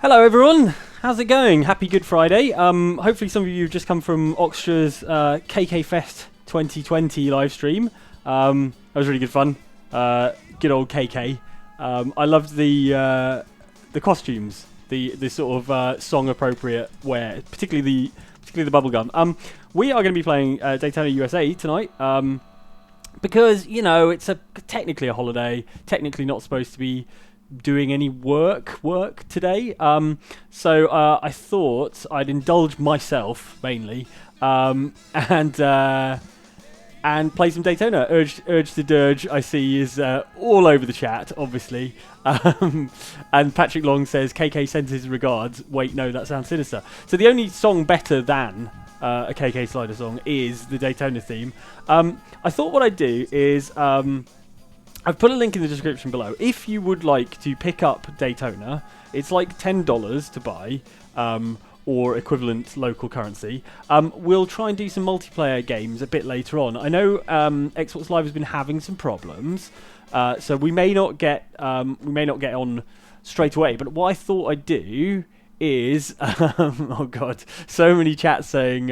Hello everyone, how's it going? Happy Good Friday. Hopefully some of you have just come from Oxtra's KK Fest 2020 live stream. That was really good fun. Good old KK. I loved the costumes, the sort of song appropriate wear, particularly the bubblegum. We are going to be playing Daytona USA tonight. Because, you know, it's technically a holiday, technically not supposed to be doing any work today. So I thought I'd indulge myself mainly and play some Daytona. Urge to Dirge, I see, is all over the chat, obviously. And Patrick Long says, KK sends his regards. Wait, no, that sounds sinister. So the only song better than a KK Slider song is the Daytona theme. I thought what I'd do is I've put a link in the description below. If you would like to pick up Daytona, it's like $10 to buy, or equivalent local currency. We'll try and do some multiplayer games a bit later on. I know Xbox Live has been having some problems, so we may not get on straight away. But what I thought I'd do is, oh god, so many chats saying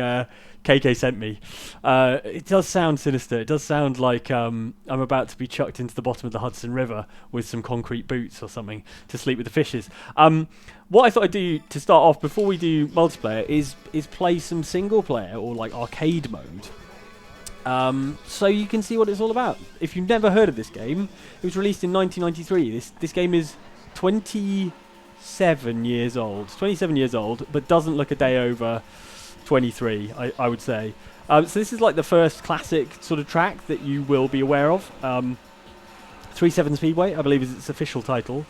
KK sent me. It does sound sinister. It does sound like I'm about to be chucked into the bottom of the Hudson River with some concrete boots or something to sleep with the fishes. What I thought I'd do to start off before we do multiplayer is play some single player or like arcade mode. So you can see what it's all about. If you've never heard of this game, it was released in 1993. This game is 27 years old, but doesn't look a day over 23, I would say. So this is like the first classic sort of track that you will be aware of. 37 Speedway, I believe, is its official title.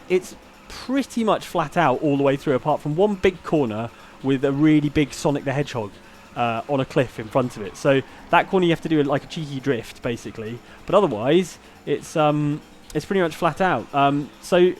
It's pretty much flat out all the way through, apart from one big corner with a really big Sonic the Hedgehog on a cliff in front of it. So that corner you have to do like a cheeky drift, basically. But otherwise, it's pretty much flat out. So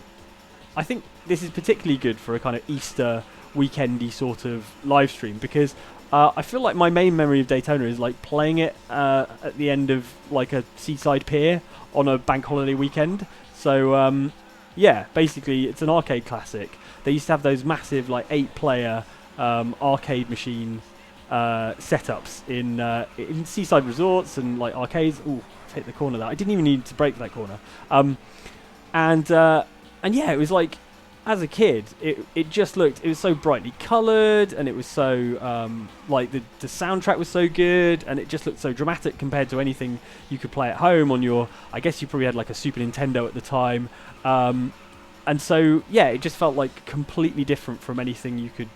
I think this is particularly good for a kind of Easter weekendy sort of live stream, because I feel like my main memory of Daytona is like playing it at the end of like a seaside pier on a bank holiday weekend. So yeah, basically it's an arcade classic. They used to have those massive like 8-player arcade machine setups in seaside resorts and like arcades. Ooh, I've hit the corner there. I didn't even need to break that corner. And yeah, it was like, as a kid, it just looked, it was so brightly coloured, and it was so, like, the soundtrack was so good, and it just looked so dramatic compared to anything you could play at home on your, I guess you probably had like a Super Nintendo at the time. And so, yeah, it just felt like completely different from anything you could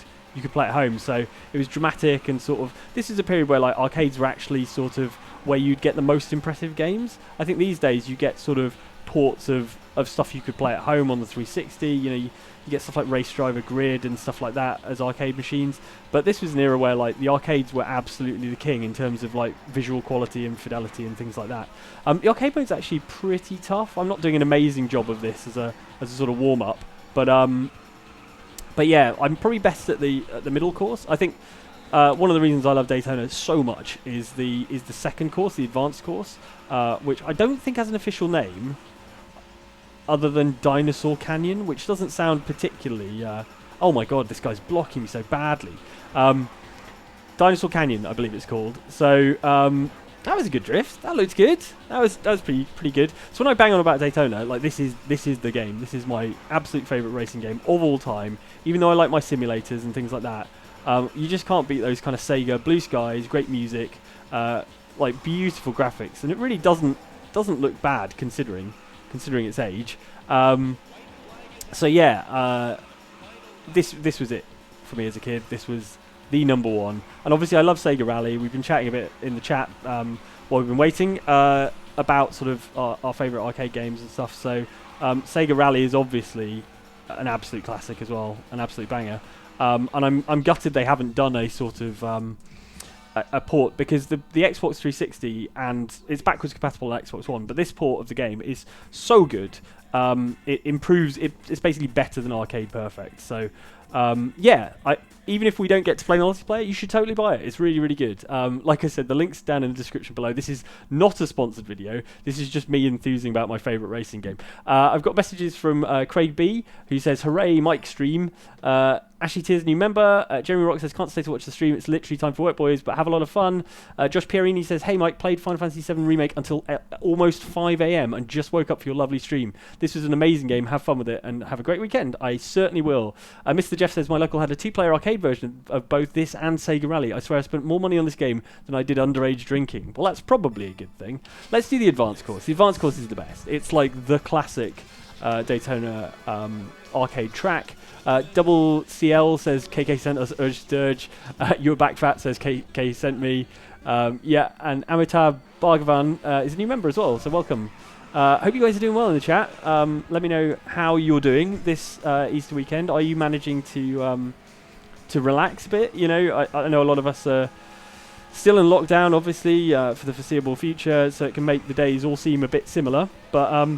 play at home. So it was dramatic, and sort of, this is a period where like arcades were actually sort of where you'd get the most impressive games. I think these days you get sort of ports of stuff you could play at home on the 360. You know, you get stuff like Race Driver Grid and stuff like that as arcade machines. But this was an era where like the arcades were absolutely the king in terms of like visual quality and fidelity and things like that. The arcade mode's actually pretty tough. I'm not doing an amazing job of this as a sort of warm up, but yeah, I'm probably best at the middle course. I think one of the reasons I love Daytona so much is the second course, the advanced course, which I don't think has an official name other than Dinosaur Canyon, which doesn't sound particularly... oh my god, this guy's blocking me so badly. Dinosaur Canyon, I believe it's called. So that was a good drift. That looked good. That was pretty good. So when I bang on about Daytona, like this is the game. This is my absolute favourite racing game of all time. Even though I like my simulators and things like that, you just can't beat those kind of Sega blue skies, great music, like beautiful graphics, and it really doesn't look bad considering its age. So yeah, this was it for me as a kid. This was the number one, and obviously I love Sega Rally. We've been chatting a bit in the chat while we've been waiting about sort of our favourite arcade games and stuff. So Sega Rally is obviously an absolute classic as well, an absolute banger. And I'm gutted they haven't done a sort of a port, because the Xbox 360, and it's backwards compatible on Xbox One, but this port of the game is so good. it improves. It's basically better than Arcade Perfect. So yeah, even if we don't get to play multiplayer, you should totally buy it. It's really, really good. Like I said, the link's down in the description below. This is not a sponsored video. This is just me enthusing about my favourite racing game. I've got messages from Craig B, who says, "Hooray, Mike stream." Ashley Tears, new member. Jeremy Rock says, "Can't stay to watch the stream. It's literally time for work, boys, but have a lot of fun." Josh Pierini says, "Hey, Mike, played Final Fantasy VII Remake until almost 5 a.m. and just woke up for your lovely stream. This was an amazing game. Have fun with it and have a great weekend." I certainly will. Mr. Jeff says, "My local had a 2-player arcade version of both this and Sega Rally. I swear I spent more money on this game than I did underage drinking." Well, that's probably a good thing. Let's do the advanced course. The advanced course is the best. It's like the classic Daytona arcade track. Double CL says, "KK sent us Urge Sturge." You're back fat says, "KK sent me." Yeah, and Amitabh Bhagavan is a new member as well, so welcome. Hope you guys are doing well in the chat. Let me know how you're doing this Easter weekend. Are you managing to relax a bit? You know, I know a lot of us are still in lockdown, obviously, for the foreseeable future, so it can make the days all seem a bit similar. But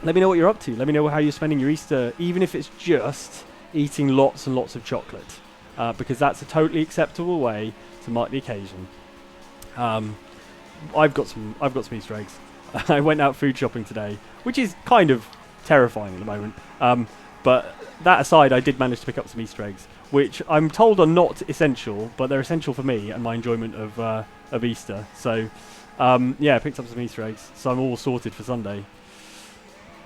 let me know what you're up to. Let me know how you're spending your Easter, even if it's just eating lots and lots of chocolate, because that's a totally acceptable way to mark the occasion. I've got some Easter eggs. I went out food shopping today, which is kind of terrifying at the moment. But that aside, I did manage to pick up some Easter eggs, which I'm told are not essential, but they're essential for me and my enjoyment of Easter. So yeah, I picked up some Easter eggs, so I'm all sorted for Sunday.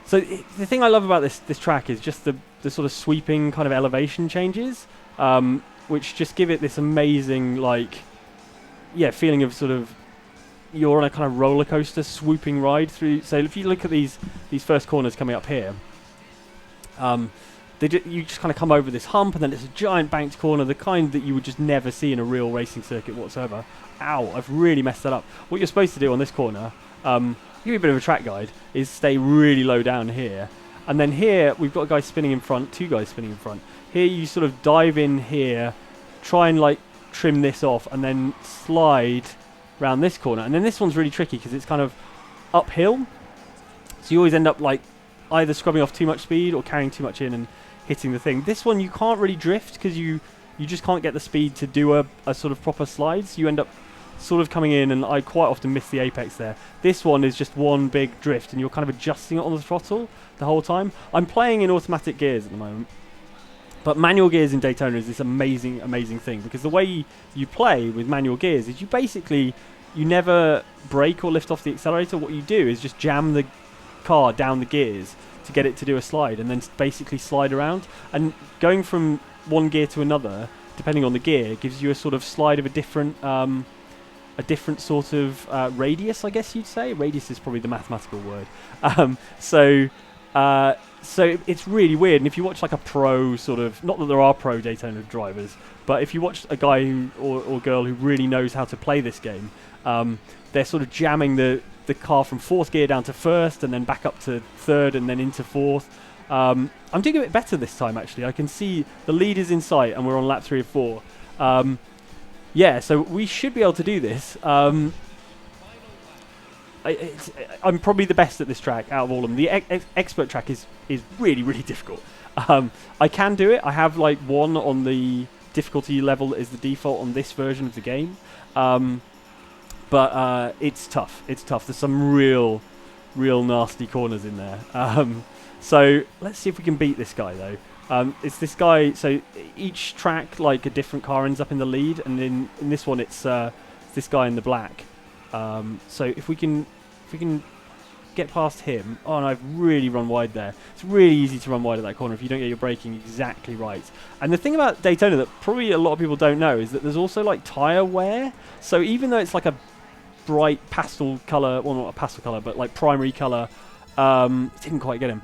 So the thing I love about this track is just the sort of sweeping kind of elevation changes, which just give it this amazing, like, yeah, feeling of sort of you're on a kind of roller coaster swooping ride through. So if you look at these first corners coming up here, you just kind of come over this hump, and then it's a giant banked corner, the kind that you would just never see in a real racing circuit whatsoever. Ow, I've really messed that up. What you're supposed to do on this corner, give you a bit of a track guide, is stay really low down here. And then here, we've got a guy spinning in front, 2 guys spinning in front. Here you sort of dive in here, try and like trim this off, and then slide around this corner. And then this one's really tricky because it's kind of uphill. So you always end up like either scrubbing off too much speed or carrying too much in and hitting the thing. This one you can't really drift because you just can't get the speed to do a sort of proper slide. So you end up sort of coming in, and I quite often miss the apex there. This one is just one big drift, and you're kind of adjusting it on the throttle the whole time. I'm playing in automatic gears at the moment, but manual gears in Daytona is this amazing, amazing thing, because the way you play with manual gears is you never brake or lift off the accelerator. What you do is just jam the car down the gears to get it to do a slide, and then basically slide around. And going from one gear to another, depending on the gear, gives you a sort of slide of a different sort of radius, I guess you'd say. Radius is probably the mathematical word. So it's really weird. And if you watch like a pro sort of, not that there are pro Daytona drivers, but if you watch a guy or girl who really knows how to play this game, they're sort of jamming the car from 4th gear down to 1st, and then back up to 3rd, and then into 4th. I'm doing a bit better this time, actually. I can see the lead is in sight, and we're on lap 3 of 4. Yeah, so we should be able to do this. I'm probably the best at this track out of all of them. The expert track is really, really difficult. I can do it. I have like 1 on the difficulty level that is the default on this version of the game. But it's tough. It's tough. There's some real nasty corners in there. So let's see if we can beat this guy, though. It's this guy, so each track, like a different car ends up in the lead, and in this one it's this guy in the black. So if we can get past him. Oh, and I've really run wide there. It's really easy to run wide at that corner if you don't get your braking exactly right. And the thing about Daytona that probably a lot of people don't know is that there's also like tyre wear. So even though it's like a bright pastel colour, well, not a pastel colour, but like primary colour, didn't quite get him.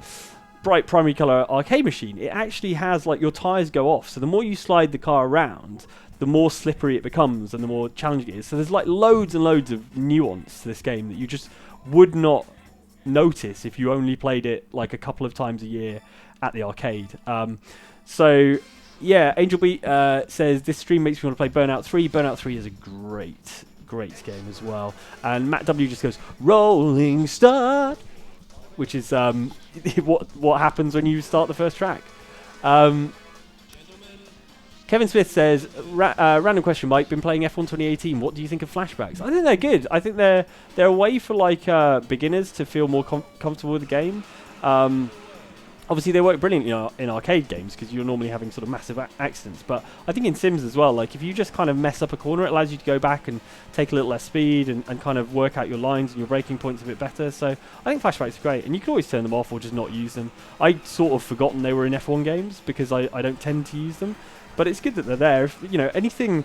Bright primary colour arcade machine, it actually has like your tyres go off. So the more you slide the car around, the more slippery it becomes and the more challenging it is. So there's like loads and loads of nuance to this game that you just would not notice if you only played it like a couple of times a year at the arcade. So yeah, Angel Beat says this stream makes me want to play Burnout 3. Burnout 3 is a great game as well. And Matt W just goes, rolling start. which is what happens when you start the first track. Kevin Smith says, random question, Mike, been playing F1 2018. What do you think of flashbacks? I think they're good. I think they're a way for like beginners to feel more comfortable with the game. Obviously, they work brilliantly in arcade games because you're normally having sort of massive accidents. But I think in Sims as well, like if you just kind of mess up a corner, it allows you to go back and take a little less speed and kind of work out your lines and your braking points a bit better. So I think flashbacks are great. And you can always turn them off or just not use them. I'd sort of forgotten they were in F1 games because I don't tend to use them. But it's good that they're there. If, anything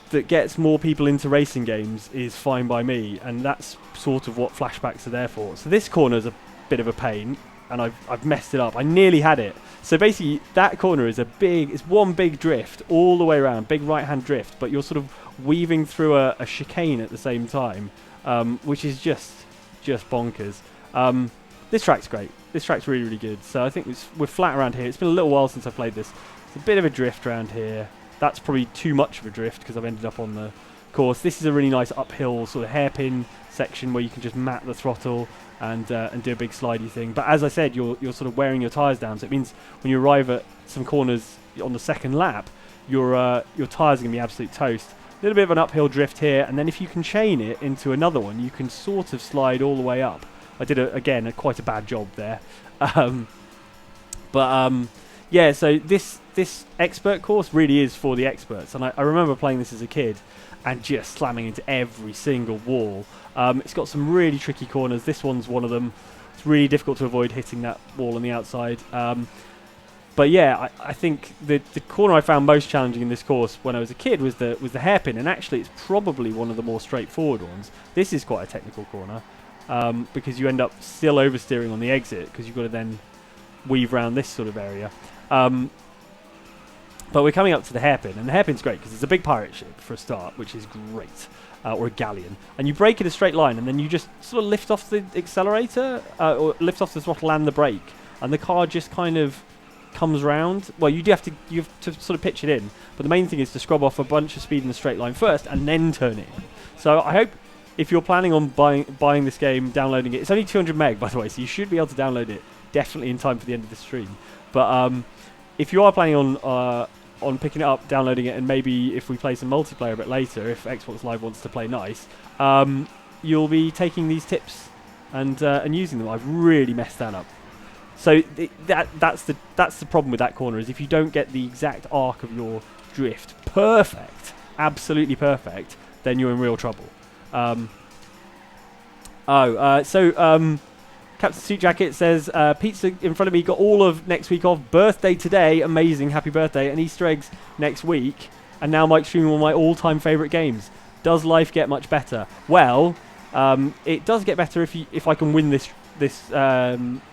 that gets more people into racing games is fine by me. And that's sort of what flashbacks are there for. So this corner's a bit of a pain. And I've messed it up. I nearly had it. So basically, that corner is it's one big drift all the way around, big right-hand drift, but you're sort of weaving through a chicane at the same time, which is just bonkers. This track's great. This track's really, really good. So I think we're flat around here. It's been a little while since I played this. It's a bit of a drift around here. That's probably too much of a drift because I've ended up on the course. This is a really nice uphill sort of hairpin section where you can just mat the throttle and do a big slidey thing. But as I said, you're sort of wearing your tyres down, so it means when you arrive at some corners on the second lap, your tyres are going to be absolute toast. A little bit of an uphill drift here, and then if you can chain it into another one, you can sort of slide all the way up. I did quite a bad job there. Yeah, so this expert course really is for the experts, and I remember playing this as a kid and just slamming into every single wall. It's got some really tricky corners. This one's one of them. It's really difficult to avoid hitting that wall on the outside. But yeah, I think the corner I found most challenging in this course when I was a kid was the hairpin, and actually it's probably one of the more straightforward ones. This is quite a technical corner because you end up still oversteering on the exit because you've got to then weave around this sort of area. But we're coming up to the hairpin, and the hairpin's great because it's a big pirate ship for a start, which is great, or a galleon. And you brake in a straight line, and then you just sort of lift off the accelerator, or lift off the throttle and the brake, and the car just kind of comes round. Well, you have to sort of pitch it in, but the main thing is to scrub off a bunch of speed in a straight line first, and then turn it in. So I hope if you're planning on buying this game, downloading it, it's only 200 meg, by the way, so you should be able to download it definitely in time for the end of the stream. But if you are planning on picking it up, downloading it, and maybe if we play some multiplayer a bit later, if Xbox Live wants to play nice, you'll be taking these tips and using them. I've really messed that up. So that's the problem with that corner, is if you don't get the exact arc of your drift perfect, absolutely perfect, then you're in real trouble. Captain Suit Jacket says, pizza in front of me, got all of next week off, birthday today, amazing, happy birthday, and Easter eggs next week, and now Mike's streaming one of my all-time favourite games. Does life get much better? Well, it does get better if I can win this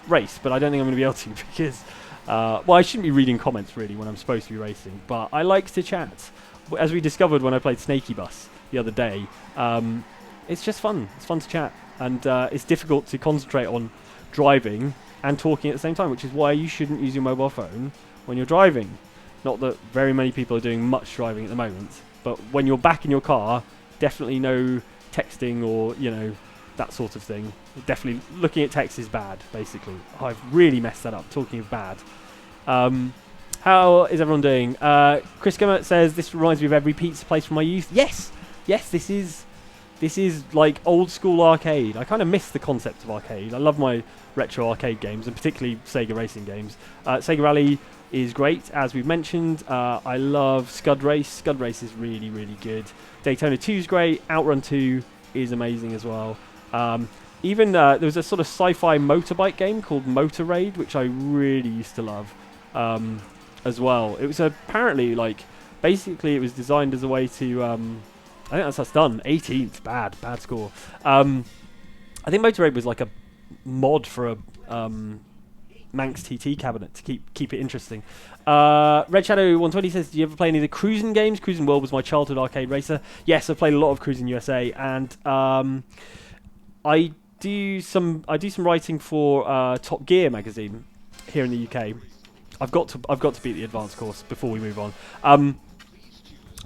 race, but I don't think I'm going to be able to because, I shouldn't be reading comments really when I'm supposed to be racing, but I like to chat. As we discovered when I played Snaky Bus the other day, it's just fun. It's fun to chat, and it's difficult to concentrate on driving and talking at the same time, which is why you shouldn't use your mobile phone when you're driving. Not that very many people are doing much driving at the moment, but when you're back in your car, definitely no texting or, that sort of thing. Definitely looking at text is bad, basically. I've really messed that up, talking of bad. How is everyone doing? Chris Gummert says, this reminds me of every pizza place from my youth. Yes, this is like old school arcade. I kind of miss the concept of arcade. I love my retro arcade games, and particularly Sega racing games. Sega Rally is great, as we've mentioned. I love Scud Race. Scud Race is really, really good. Daytona 2 is great. Outrun 2 is amazing as well. Even there was a sort of sci-fi motorbike game called Motor Raid, which I really used to love as well. It was apparently basically it was designed as a way to I think that's done. 18th, bad score. I think Motor Raid was like a mod for a Manx TT cabinet to keep it interesting. Red Shadow 120 says, do you ever play any of the Cruisin games? Cruisin World was my childhood arcade racer. Yes, I've played a lot of Cruisin USA, and I do some writing for Top Gear magazine here in the UK. I've got to beat the advanced course before we move on.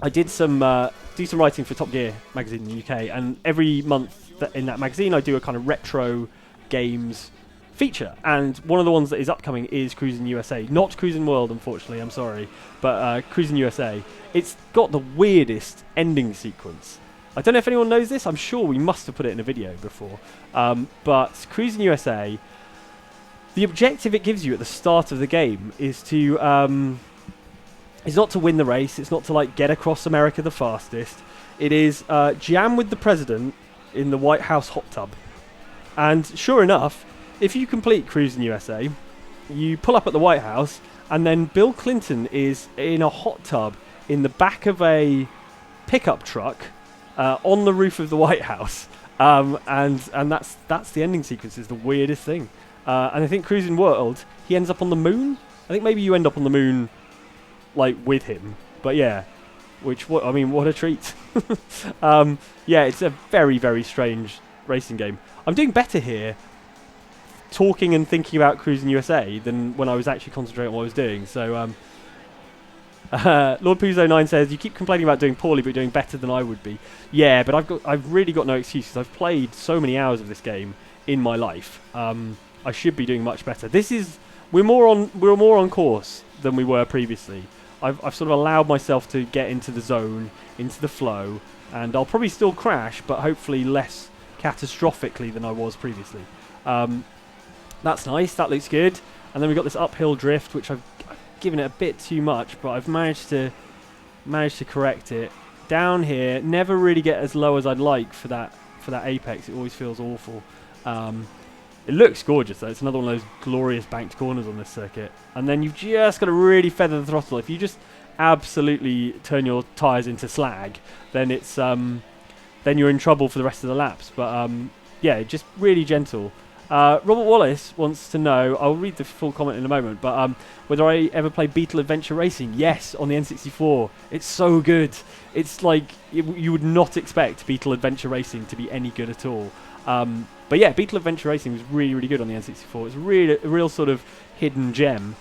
I did some do some writing for Top Gear magazine in the UK, and every month in that magazine I do a kind of retro games feature, and one of the ones that is upcoming is Cruisin USA. Not Cruisin World, unfortunately, I'm sorry, but Cruisin USA. It's got the weirdest ending sequence. I don't know if anyone knows this. I'm sure we must have put it in a video before. But Cruisin USA, the objective it gives you at the start of the game is to is not to win the race. It's not to like get across America the fastest. It is jam with the president in the White House hot tub. And sure enough, if you complete Cruisin USA, you pull up at the White House, and then Bill Clinton is in a hot tub in the back of a pickup truck on the roof of the White House. And that's the ending sequence. Is the weirdest thing. And I think Cruisin World, he ends up on the moon. I think maybe you end up on the moon, like with him. But yeah, I mean, what a treat. Yeah, it's a very, very strange racing game. I'm doing better here, talking and thinking about Cruisin USA than when I was actually concentrating on what I was doing. So, Lord Puzo9 says, you keep complaining about doing poorly, but doing better than I would be. Yeah, but I've really got no excuses. I've played so many hours of this game in my life. I should be doing much better. We're more on course than we were previously. I've sort of allowed myself to get into the zone, into the flow, and I'll probably still crash, but hopefully less catastrophically than I was previously. That's nice. That looks good. And then we've got this uphill drift, which I've given it a bit too much, but I've managed to correct it. Down here, never really get as low as I'd like for that apex. It always feels awful. It looks gorgeous though. It's another one of those glorious banked corners on this circuit. And then you've just got to really feather the throttle. If you just absolutely turn your tyres into slag, then it's then you're in trouble for the rest of the laps. But yeah, just really gentle. Robert Wallace wants to know, I'll read the full comment in a moment, but whether I ever played Beetle Adventure Racing. Yes, on the N64. It's so good. It's like, you would not expect Beetle Adventure Racing to be any good at all. But yeah, Beetle Adventure Racing was really, really good on the N64. It's really a real sort of hidden gem.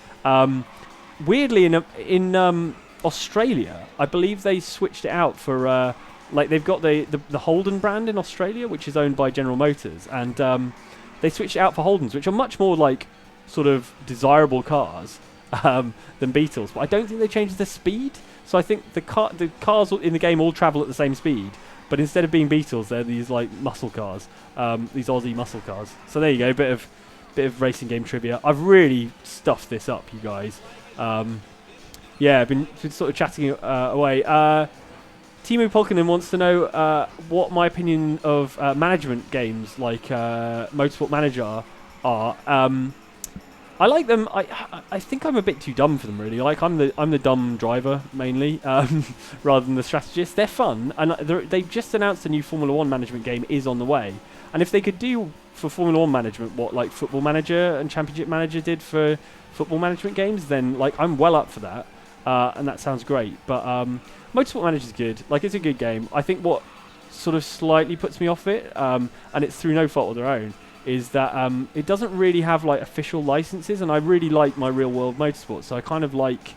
Weirdly, in Australia, I believe they switched it out for, like they've got the Holden brand in Australia, which is owned by General Motors, and they switched it out for Holdens, which are much more like sort of desirable cars than Beetles. But I don't think they changed the speed. So I think the cars in the game all travel at the same speed. But instead of being Beetles, they're these like muscle cars, these Aussie muscle cars. So there you go, bit of racing game trivia. I've really stuffed this up, you guys. Yeah, I've been sort of chatting away. Timu Polkanen wants to know what my opinion of management games like Motorsport Manager are. I like them. I think I'm a bit too dumb for them, really. Like I'm the dumb driver mainly, rather than the strategist. They're fun, and they've just announced a new Formula One management game is on the way. And if they could do for Formula One management what like Football Manager and Championship Manager did for football management games, then like I'm well up for that, and that sounds great. But Motorsport Manager is good. Like it's a good game. I think what sort of slightly puts me off it, and it's through no fault of their own, is that it doesn't really have like official licenses, and I really like my real world motorsport, so I kind of like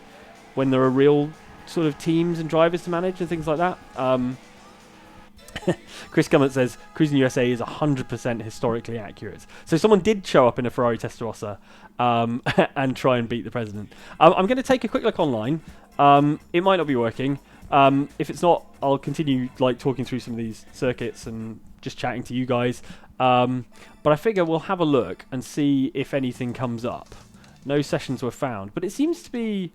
when there are real sort of teams and drivers to manage and things like that. Chris Gummett says Cruisin USA is 100% historically accurate. So someone did show up in a Ferrari Testarossa and try and beat the president. I'm going to take a quick look online. It might not be working. If it's not, I'll continue like talking through some of these circuits and just chatting to you guys. But I figure we'll have a look and see if anything comes up. No sessions were found, but it seems to be.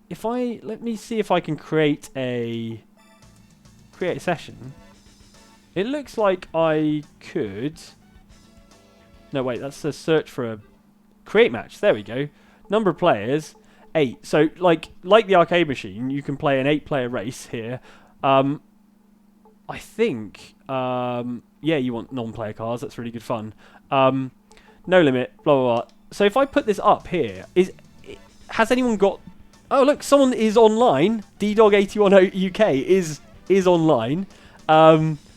Let me see if I can create a session. It looks like I could. No, wait, that's a search for a create match. There we go. Number of players, 8. So like the arcade machine, you can play an 8-player race here. I think. Yeah, you want non-player cars. That's really good fun. No limit. Blah blah blah. So if I put this up here, has anyone got? Oh look, someone is online. DDog81 UK is online.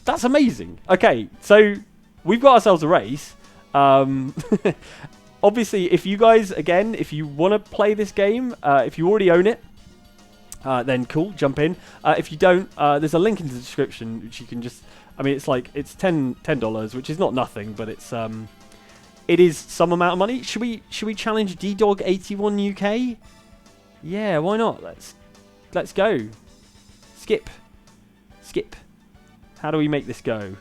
That's amazing. Okay, so we've got ourselves a race. Obviously, if you guys if you want to play this game, if you already own it, then cool, jump in. If you don't, there's a link in the description which you can just. I mean, it's $10, which is not nothing, but it's it is some amount of money. Should we challenge DDog81 UK? Yeah, why not? Let's go. Skip. How do we make this go?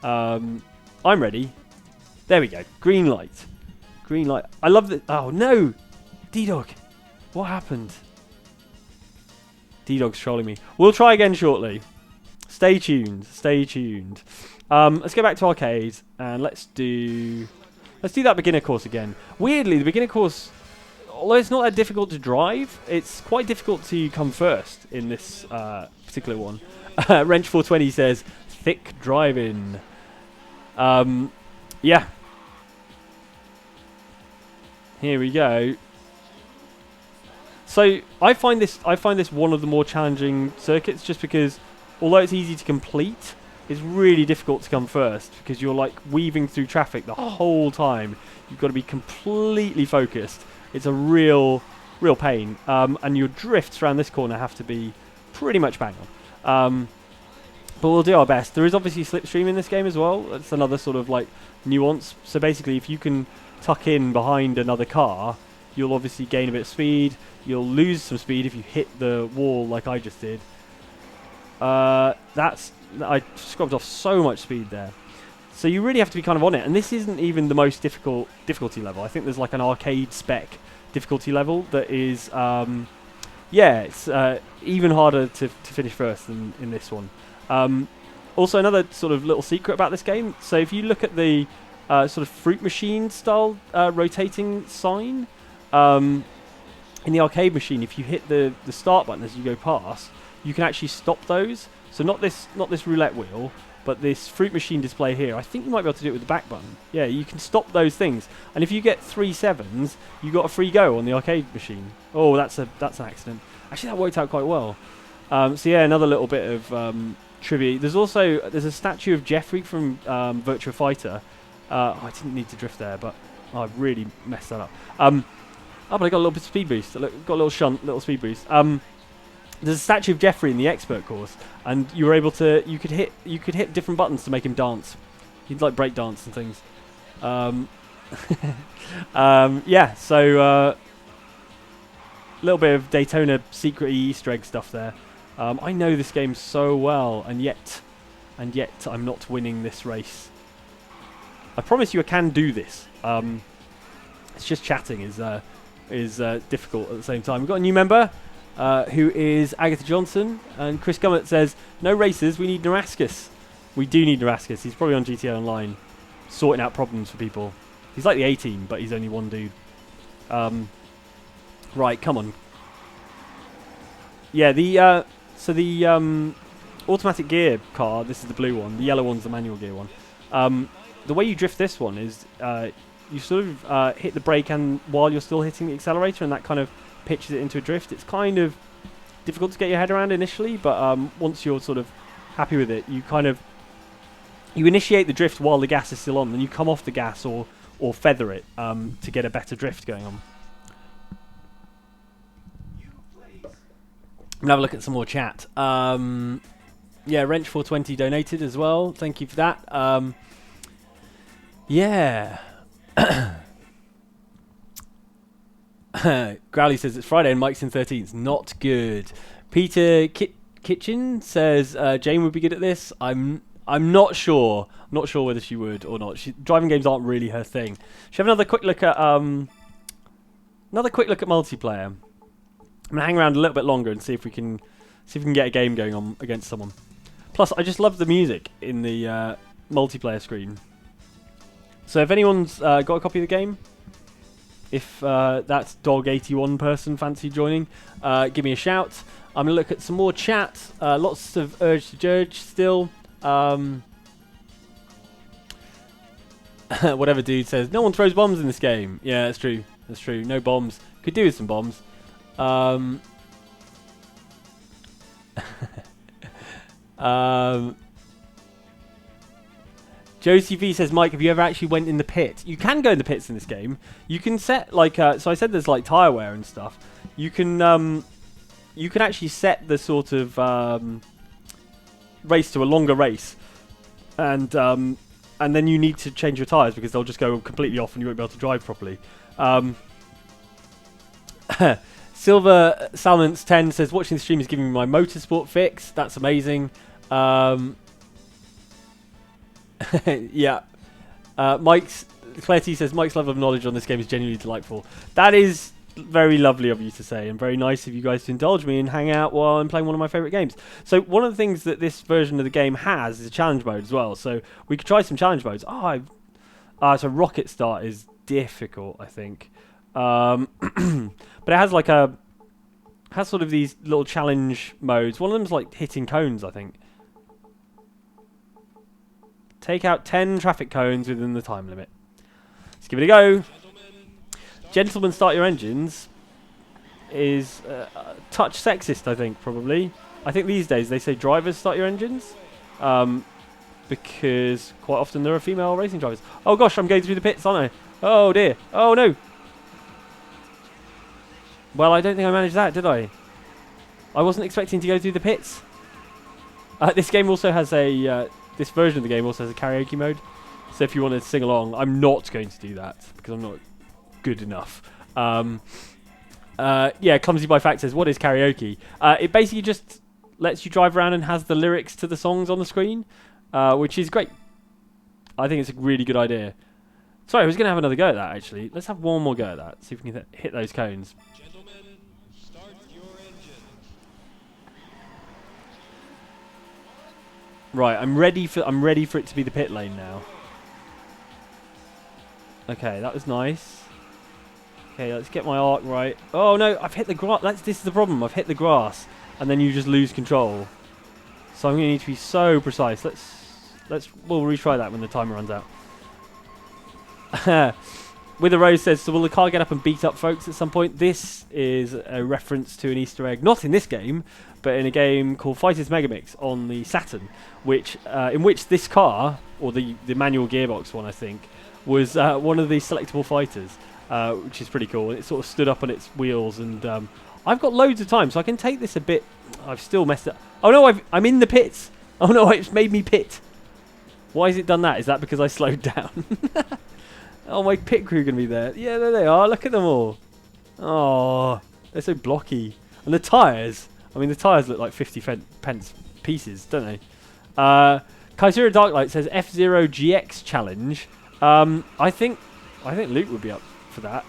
I'm ready. There we go. Green light. I love that. Oh no, D-Dog. What happened? D-Dog's trolling me. We'll try again shortly. Stay tuned. Let's go back to arcade and let's do that beginner course again. Weirdly, the beginner course, although it's not that difficult to drive, it's quite difficult to come first in this particular one. Wrench420 says, thick driving. Yeah. Here we go. So I find this one of the more challenging circuits, just because although it's easy to complete, it's really difficult to come first because you're like weaving through traffic the whole time. You've got to be completely focused. It's a real pain. And your drifts around this corner have to be pretty much bang on. But we'll do our best. There is obviously slipstream in this game as well. That's another sort of like nuance. So basically, if you can tuck in behind another car, you'll obviously gain a bit of speed. You'll lose some speed if you hit the wall like I just did. I scrubbed off so much speed there. So you really have to be kind of on it. And this isn't even the most difficulty level. I think there's like an arcade spec difficulty level that is, it's even harder to finish first than in this one. Also, another sort of little secret about this game. So if you look at the sort of fruit machine style rotating sign, in the arcade machine, if you hit the start button as you go past, you can actually stop those. So not this roulette wheel, but this fruit machine display here. I think you might be able to do it with the back button. Yeah, you can stop those things. And if you get 3 7s, you got a free go on the arcade machine. Oh, that's an accident. Actually, that worked out quite well. So yeah, another little bit of trivia. There's a statue of Jeffrey from Virtua Fighter. I didn't need to drift there, but I really messed that up. But I got a little bit of speed boost. Got a little shunt, little speed boost. There's a statue of Jeffrey in the expert course, and you were able to you could hit different buttons to make him dance. He'd like break dance and things. Yeah, so a little bit of Daytona secret Easter egg stuff there. I know this game so well, and yet I'm not winning this race. I promise you I can do this. It's just chatting is difficult at the same time. We've got a new member who is Agatha Johnson, and Chris Gummett says, no races, we need Narascus. We do need Narascus. He's probably on GTA Online sorting out problems for people. He's like the A-Team, but he's only one dude. Right, come on. Yeah, the automatic gear car, this is the blue one, the yellow one's the manual gear one. The way you drift this one is you sort of hit the brake and while you're still hitting the accelerator, and that kind of pitches it into a drift. It's kind of difficult to get your head around initially, but once you're sort of happy with it, you initiate the drift while the gas is still on, then you come off the gas or feather it to get a better drift going on. I'm going to have a look at some more chat. Yeah, Wrench420 donated as well. Thank you for that. Yeah. Growly says it's Friday and Mike's in 13th. Not good. Peter Kitchen says Jane would be good at this. I'm not sure. I'm not sure whether she would or not. Driving games aren't really her thing. Should have another quick look at multiplayer. I'm gonna hang around a little bit longer and see if we can get a game going on against someone. Plus, I just love the music in the multiplayer screen. So if anyone's got a copy of the game, if that's Dog81 person fancy joining, give me a shout. I'm going to look at some more chat. Lots of Urge to Judge still. Whatever dude says, no one throws bombs in this game. Yeah, that's true. That's true. No bombs. Could do with some bombs. Josie V says, Mike, have you ever actually went in the pit? You can go in the pits in this game. You can set like so I said there's like tire wear and stuff. You can actually set the sort of race to a longer race, and and then you need to change your tyres because they'll just go completely off and you won't be able to drive properly. Silver Salmons 10 says, watching the stream is giving me my motorsport fix. That's amazing. Yeah. Claire T says, Mike's level of knowledge on this game is genuinely delightful. That is very lovely of you to say, and very nice of you guys to indulge me and hang out while I'm playing one of my favourite games. So one of the things that this version of the game has is a challenge mode as well. So we could try some challenge modes. So rocket start is difficult, I think. But it has like has sort of these little challenge modes. One of them's like hitting cones, I think. Take out 10 traffic cones within the time limit. Let's give it a go. Gentlemen, start your engines is touch sexist, I think, probably. I think these days they say drivers start your engines. Because quite often there are female racing drivers. Oh gosh, I'm going through the pits, aren't I? Oh dear. Oh no. Well, I don't think I managed that, did I? I wasn't expecting to go through the pits. This game also has a... this version of the game also has a karaoke mode. So if you want to sing along, I'm not going to do that because I'm not good enough. Yeah, Clumsy by Fact says, what is karaoke? It basically just lets you drive around and has the lyrics to the songs on the screen, which is great. I think it's a really good idea. Sorry, I was going to have another go at that, actually. Let's have one more go at that. See if we can hit those cones. Gentlemen, start your engine. Right, I'm ready for it to be the pit lane now. Okay, that was nice. Okay, let's get my arc right. Oh no, I've hit the grass. This is the problem. I've hit the grass, and then you just lose control. So I'm going to need to be so precise. We'll retry that when the timer runs out. With a Rose says, so will the car get up and beat up folks at some point? This is a reference to an Easter egg, not in this game, but in a game called Fighters Megamix on the Saturn, in which this car, or the manual gearbox one, I think, was one of the selectable fighters, which is pretty cool. It sort of stood up on its wheels, and I've got loads of time, so I can take this a bit. I've still messed up. Oh no, I'm in the pits. Oh no, it's made me pit. Why has it done that? Is that because I slowed down? Oh, my pit crew going to be there. Yeah, there they are. Look at them all. Oh, they're so blocky. And the tyres. I mean, the tyres look like 50 pence pieces, don't they? Kaisura Darklight says F-Zero GX challenge. I think Luke would be up for that.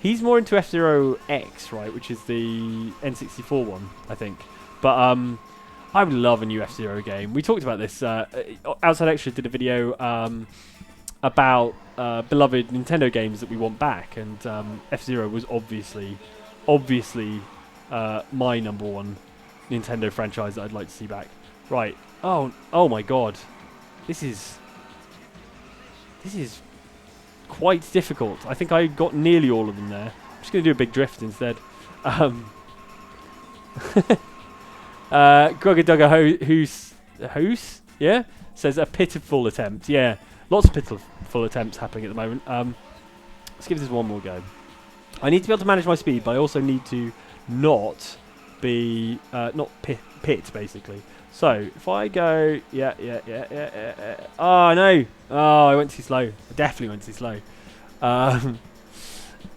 He's more into F-Zero X, right, which is the N64 one, I think. But I would love a new F-Zero game. We talked about this. Outside Extra did a video about beloved Nintendo games that we want back, and F-Zero was obviously my number one Nintendo franchise that I'd like to see back. Right. Oh my god. This is quite difficult. I think I got nearly all of them there. I'm just going to do a big drift instead. Grugga Dugga Hoos, yeah, says a pitiful attempt. Yeah, lots of pitiful attempts happening at the moment. Let's give this one more go. I need to be able to manage my speed, but I also need to not be not pit basically. So if I go, yeah. Oh no! Oh, I went too slow. I definitely went too slow.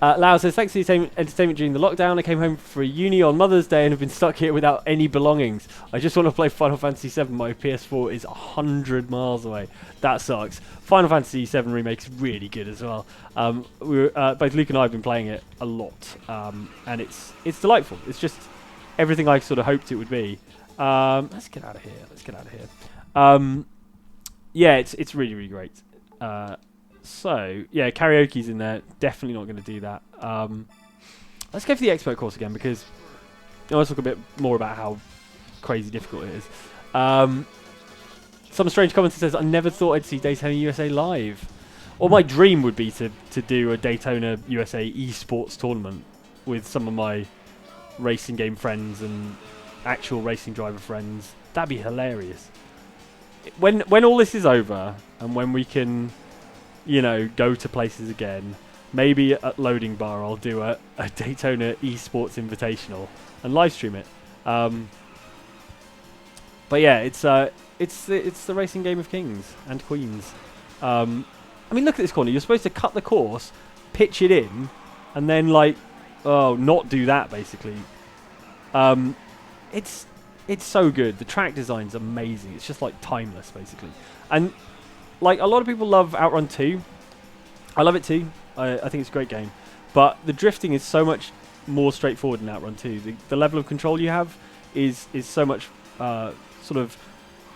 Lau says, thanks for the entertainment during the lockdown. I came home for uni on Mother's Day and have been stuck here without any belongings. I just want to play Final Fantasy VII. My PS4 is 100 miles away. That sucks. Final Fantasy VII Remake is really good as well. Both Luke and I have been playing it a lot, and it's delightful. It's just everything I sort of hoped it would be. Let's get out of here. Yeah, it's really, really great. So, yeah, karaoke's in there. Definitely not going to do that. Let's go for the expert course again, because I want to talk a bit more about how crazy difficult it is. Some strange commenter says, I never thought I'd see Daytona USA live. Or my dream would be to do a Daytona USA esports tournament with some of my racing game friends and actual racing driver friends. That'd be hilarious. When all this is over, and when we can, you know, go to places again, maybe at Loading Bar I'll do a Daytona esports invitational and live stream it. But yeah, it's the racing game of kings and queens. I mean, look at this corner. You're supposed to cut the course, pitch it in, and then not do that basically. It's so good. The track design's amazing. It's just like timeless basically. And like a lot of people love Outrun 2. I love it too. I think it's a great game. But the drifting is so much more straightforward in Outrun 2. The level of control you have is so much sort of...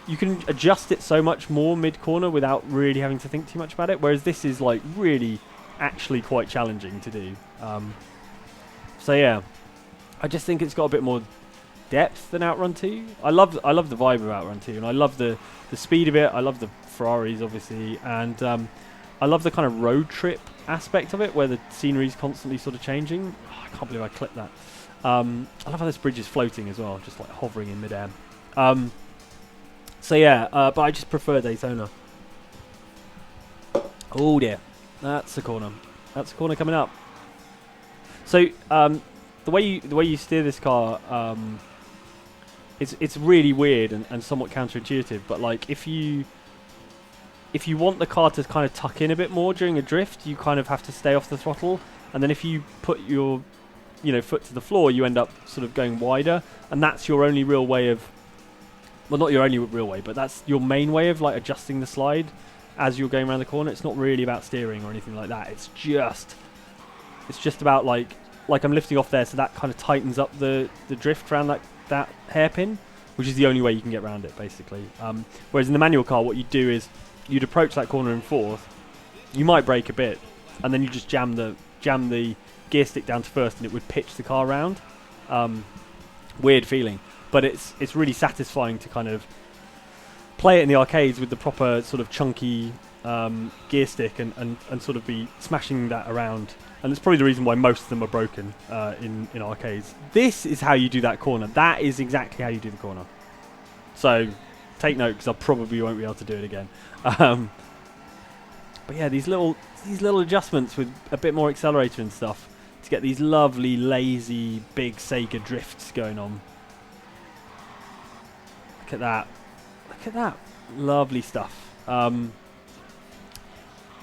You can adjust it so much more mid-corner without really having to think too much about it. Whereas this is like really actually quite challenging to do. So yeah, I just think it's got a bit more depth than Outrun 2. I love the vibe of Outrun 2, and I love the speed of it. I love the Ferraris obviously, and I love the kind of road trip aspect of it where the scenery is constantly sort of changing. Oh, I can't believe I clipped that. I love how this bridge is floating as well, just like hovering in midair. So yeah, but I just prefer Daytona. Oh dear, that's a corner. That's a corner coming up. So the way you steer this car, it's really weird and somewhat counterintuitive. But like if you want the car to kind of tuck in a bit more during a drift, you kind of have to stay off the throttle. And then if you put your foot to the floor, you end up sort of going wider, and that's your only real way of... Well, not your only real way, but that's your main way of like adjusting the slide as you're going around the corner. It's not really about steering or anything like that. It's just about like I'm lifting off there, so that kind of tightens up the drift around that hairpin, which is the only way you can get around it basically. Whereas in the manual car, what you'd do is you'd approach that corner in fourth. You might brake a bit, and then you just jam the gear stick down to first, and it would pitch the car around. Weird feeling. But it's really satisfying to kind of play it in the arcades with the proper sort of chunky gear stick and sort of be smashing that around. And it's probably the reason why most of them are broken in arcades. This is how you do that corner. That is exactly how you do the corner. So take note, because I probably won't be able to do it again. But yeah, these little adjustments with a bit more accelerator and stuff to get these lovely, lazy, big Sega drifts going on. Look at that. Look at that. Lovely stuff. I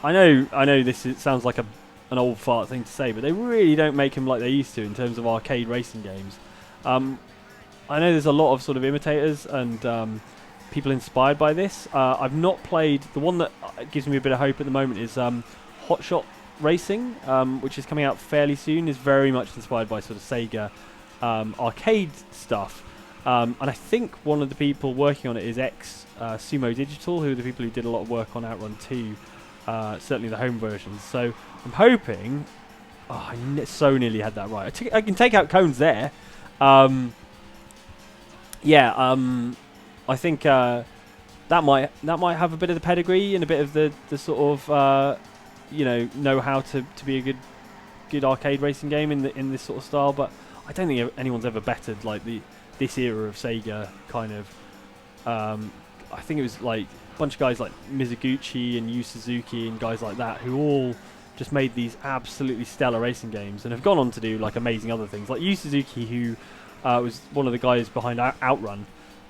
know it sounds like an old fart thing to say, but they really don't make them like they used to in terms of arcade racing games. I know there's a lot of sort of imitators and people inspired by this. I've not played... The one that gives me a bit of hope at the moment is Hot Shot Racing, which is coming out fairly soon, is very much inspired by sort of Sega arcade stuff. And I think one of the people working on it is Sumo Digital, who are the people who did a lot of work on Outrun 2, certainly the home versions. So I'm hoping... Oh, I so nearly had that right. I can take out cones there. I think that might have a bit of the pedigree and a bit of the sort of know how to be a good arcade racing game in this sort of style. But I don't think anyone's ever bettered like this era of Sega kind of. I think it was like a bunch of guys like Mizuguchi and Yu Suzuki and guys like that who all just made these absolutely stellar racing games and have gone on to do like amazing other things. Like Yu Suzuki, who was one of the guys behind Outrun,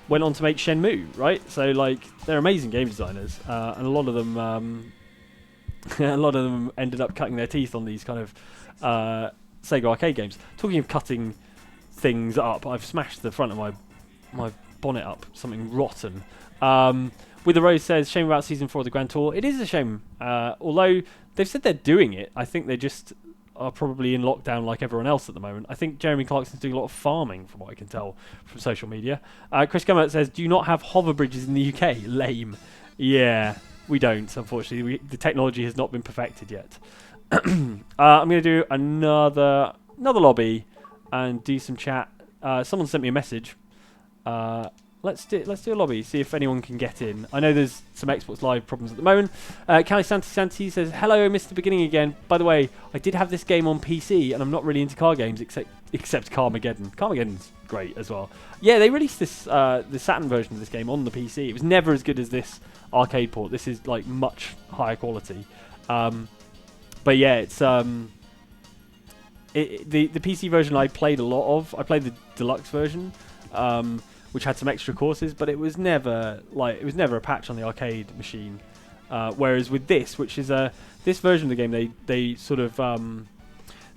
went on to make Shenmue, right? So like they're amazing game designers, and a lot of them ended up cutting their teeth on these kind of Sega arcade games. Talking of cutting things up, I've smashed the front of my bonnet up, something rotten. With the Rose says, shame about season 4 of the Grand Tour. It is a shame, although they've said they're doing it. I think they just are probably in lockdown like everyone else at the moment. I think Jeremy Clarkson's doing a lot of farming, from what I can tell from social media. Chris Gummert says, do you not have hover bridges in the UK? Lame. Yeah, we don't, unfortunately. The technology has not been perfected yet. I'm going to do another lobby and do some chat. Someone sent me a message. Let's do a lobby, see if anyone can get in. I know there's some Xbox Live problems at the moment. Cali Santi says, hello, Mr. Beginning again. By the way, I did have this game on PC, and I'm not really into car games except Carmageddon. Carmageddon's great as well. Yeah, they released this the Saturn version of this game on the PC. It was never as good as this arcade port. This is like much higher quality. But yeah, it's the PC version I played a lot of. I played the deluxe version. which had some extra courses, but it was never a patch on the arcade machine. Whereas with this, which is this version of the game, they sort of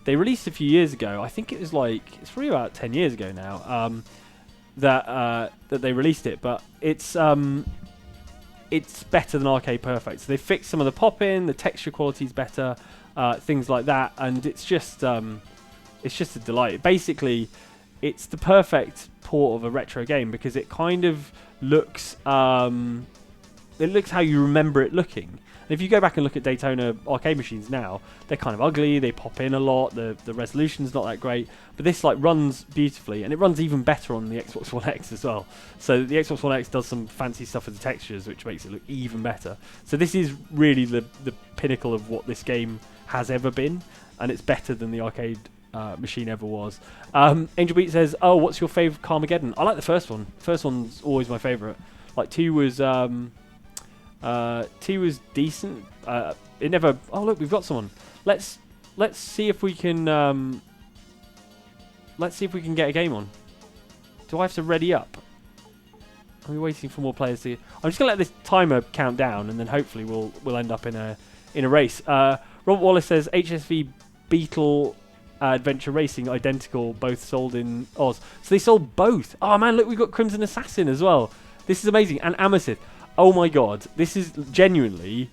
they released a few years ago. I think it was it's probably about 10 years ago now that they released it, but it's better than Arcade Perfect. So they fixed some of the pop-in, the texture quality is better, things like that, and it's just a delight. Basically, it's the perfect port of a retro game because it kind of looks how you remember it looking. And if you go back and look at Daytona arcade machines now, they're kind of ugly, they pop in a lot, the resolution's not that great, but this runs beautifully, and it runs even better on the Xbox One X as well. So the Xbox One X does some fancy stuff with the textures, which makes it look even better. So this is really the pinnacle of what this game has ever been, and it's better than the arcade machine ever was. Angel Beat says, "Oh, what's your favourite Carmageddon?" I like the first one. First one's always my favourite. Like 2 was 2 was decent. It never. Oh look, we've got someone. Let's see if we can. Let's see if we can get a game on. Do I have to ready up? Are we waiting for more players to? I'm just gonna let this timer count down, and then hopefully we'll end up in a race. Robert Wallace says HSV Beetle Adventure Racing identical, both sold in Oz. So they sold both. Oh man, look, we've got Crimson Assassin as well. This is amazing, and Amethyst. Oh my god, this is genuinely,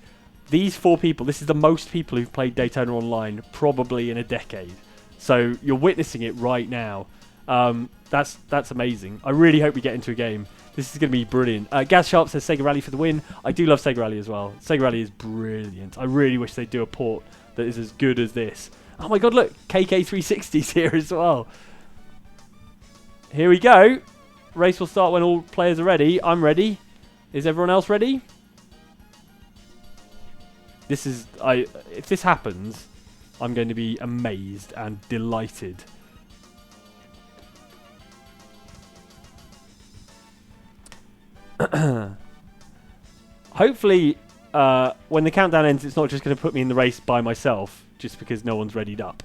these 4 people, this is the most people who've played Daytona Online probably in a decade. So you're witnessing it right now. That's amazing. I really hope we get into a game. This is going to be brilliant. Gaz Sharp says Sega Rally for the win. I do love Sega Rally as well. Sega Rally is brilliant. I really wish they'd do a port that is as good as this. Oh my god, look, KK360's here as well. Here we go. Race will start when all players are ready. I'm ready. Is everyone else ready? If this happens, I'm going to be amazed and delighted. Hopefully, when the countdown ends, it's not just going to put me in the race by myself, just because no one's readied up.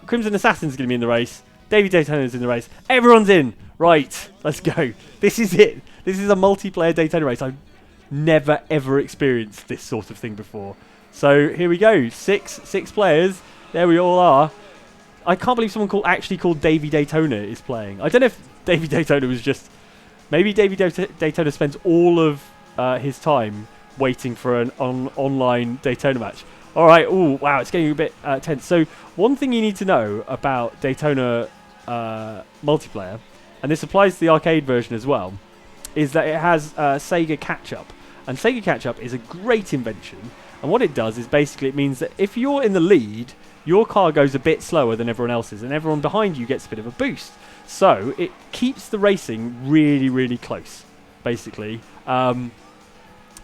Crimson Assassin's going to be in the race. Davey Daytona's in the race. Everyone's in. Right, let's go. This is it. This is a multiplayer Daytona race. I've never, ever experienced this sort of thing before. So here we go. Six players. There we all are. I can't believe someone actually called Davey Daytona is playing. I don't know if Davey Daytona was just... Maybe Davey Daytona spends all of his time waiting for an online Daytona match. All right. Ooh, wow, it's getting a bit tense. So one thing you need to know about Daytona multiplayer, and this applies to the arcade version as well, is that it has Sega Catch-Up. And Sega Catch-Up is a great invention. And what it does is basically it means that if you're in the lead, your car goes a bit slower than everyone else's, and everyone behind you gets a bit of a boost. So it keeps the racing really, really close, basically. And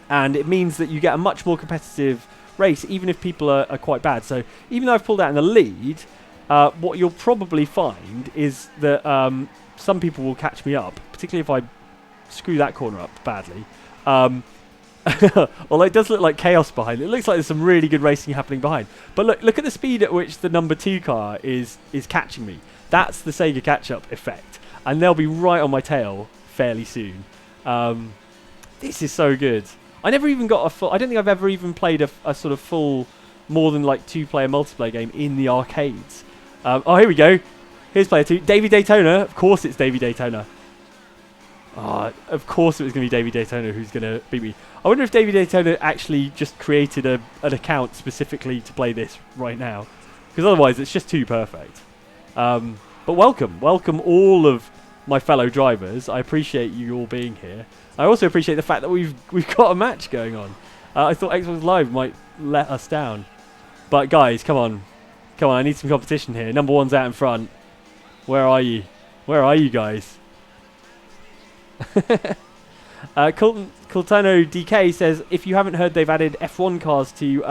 it means that you get a much more competitive race, even if people are quite bad. So even though I've pulled out in the lead, what you'll probably find is that some people will catch me up, particularly if I screw that corner up badly. Although it does look like chaos behind it. It looks like there's some really good racing happening behind. But look at the speed at which the number 2 car is catching me. That's the Sega catch-up effect. And they'll be right on my tail fairly soon. This is so good. I never even got a full... I don't think I've ever even played a sort of full, more than like 2-player multiplayer game in the arcades. Oh, here we go. Here's player 2. Davey Daytona. Of course it's Davey Daytona. Of course it was going to be Davey Daytona who's going to beat me. I wonder if Davey Daytona actually just created an account specifically to play this right now. Because otherwise it's just too perfect. But welcome all of my fellow drivers. I appreciate you all being here. I also appreciate the fact that we've got a match going on. I thought Xbox Live might let us down. But guys, come on. I need some competition here. Number 1's out in front. Where are you? Where are you guys? Coltano DK says, if you haven't heard, they've added F1 cars to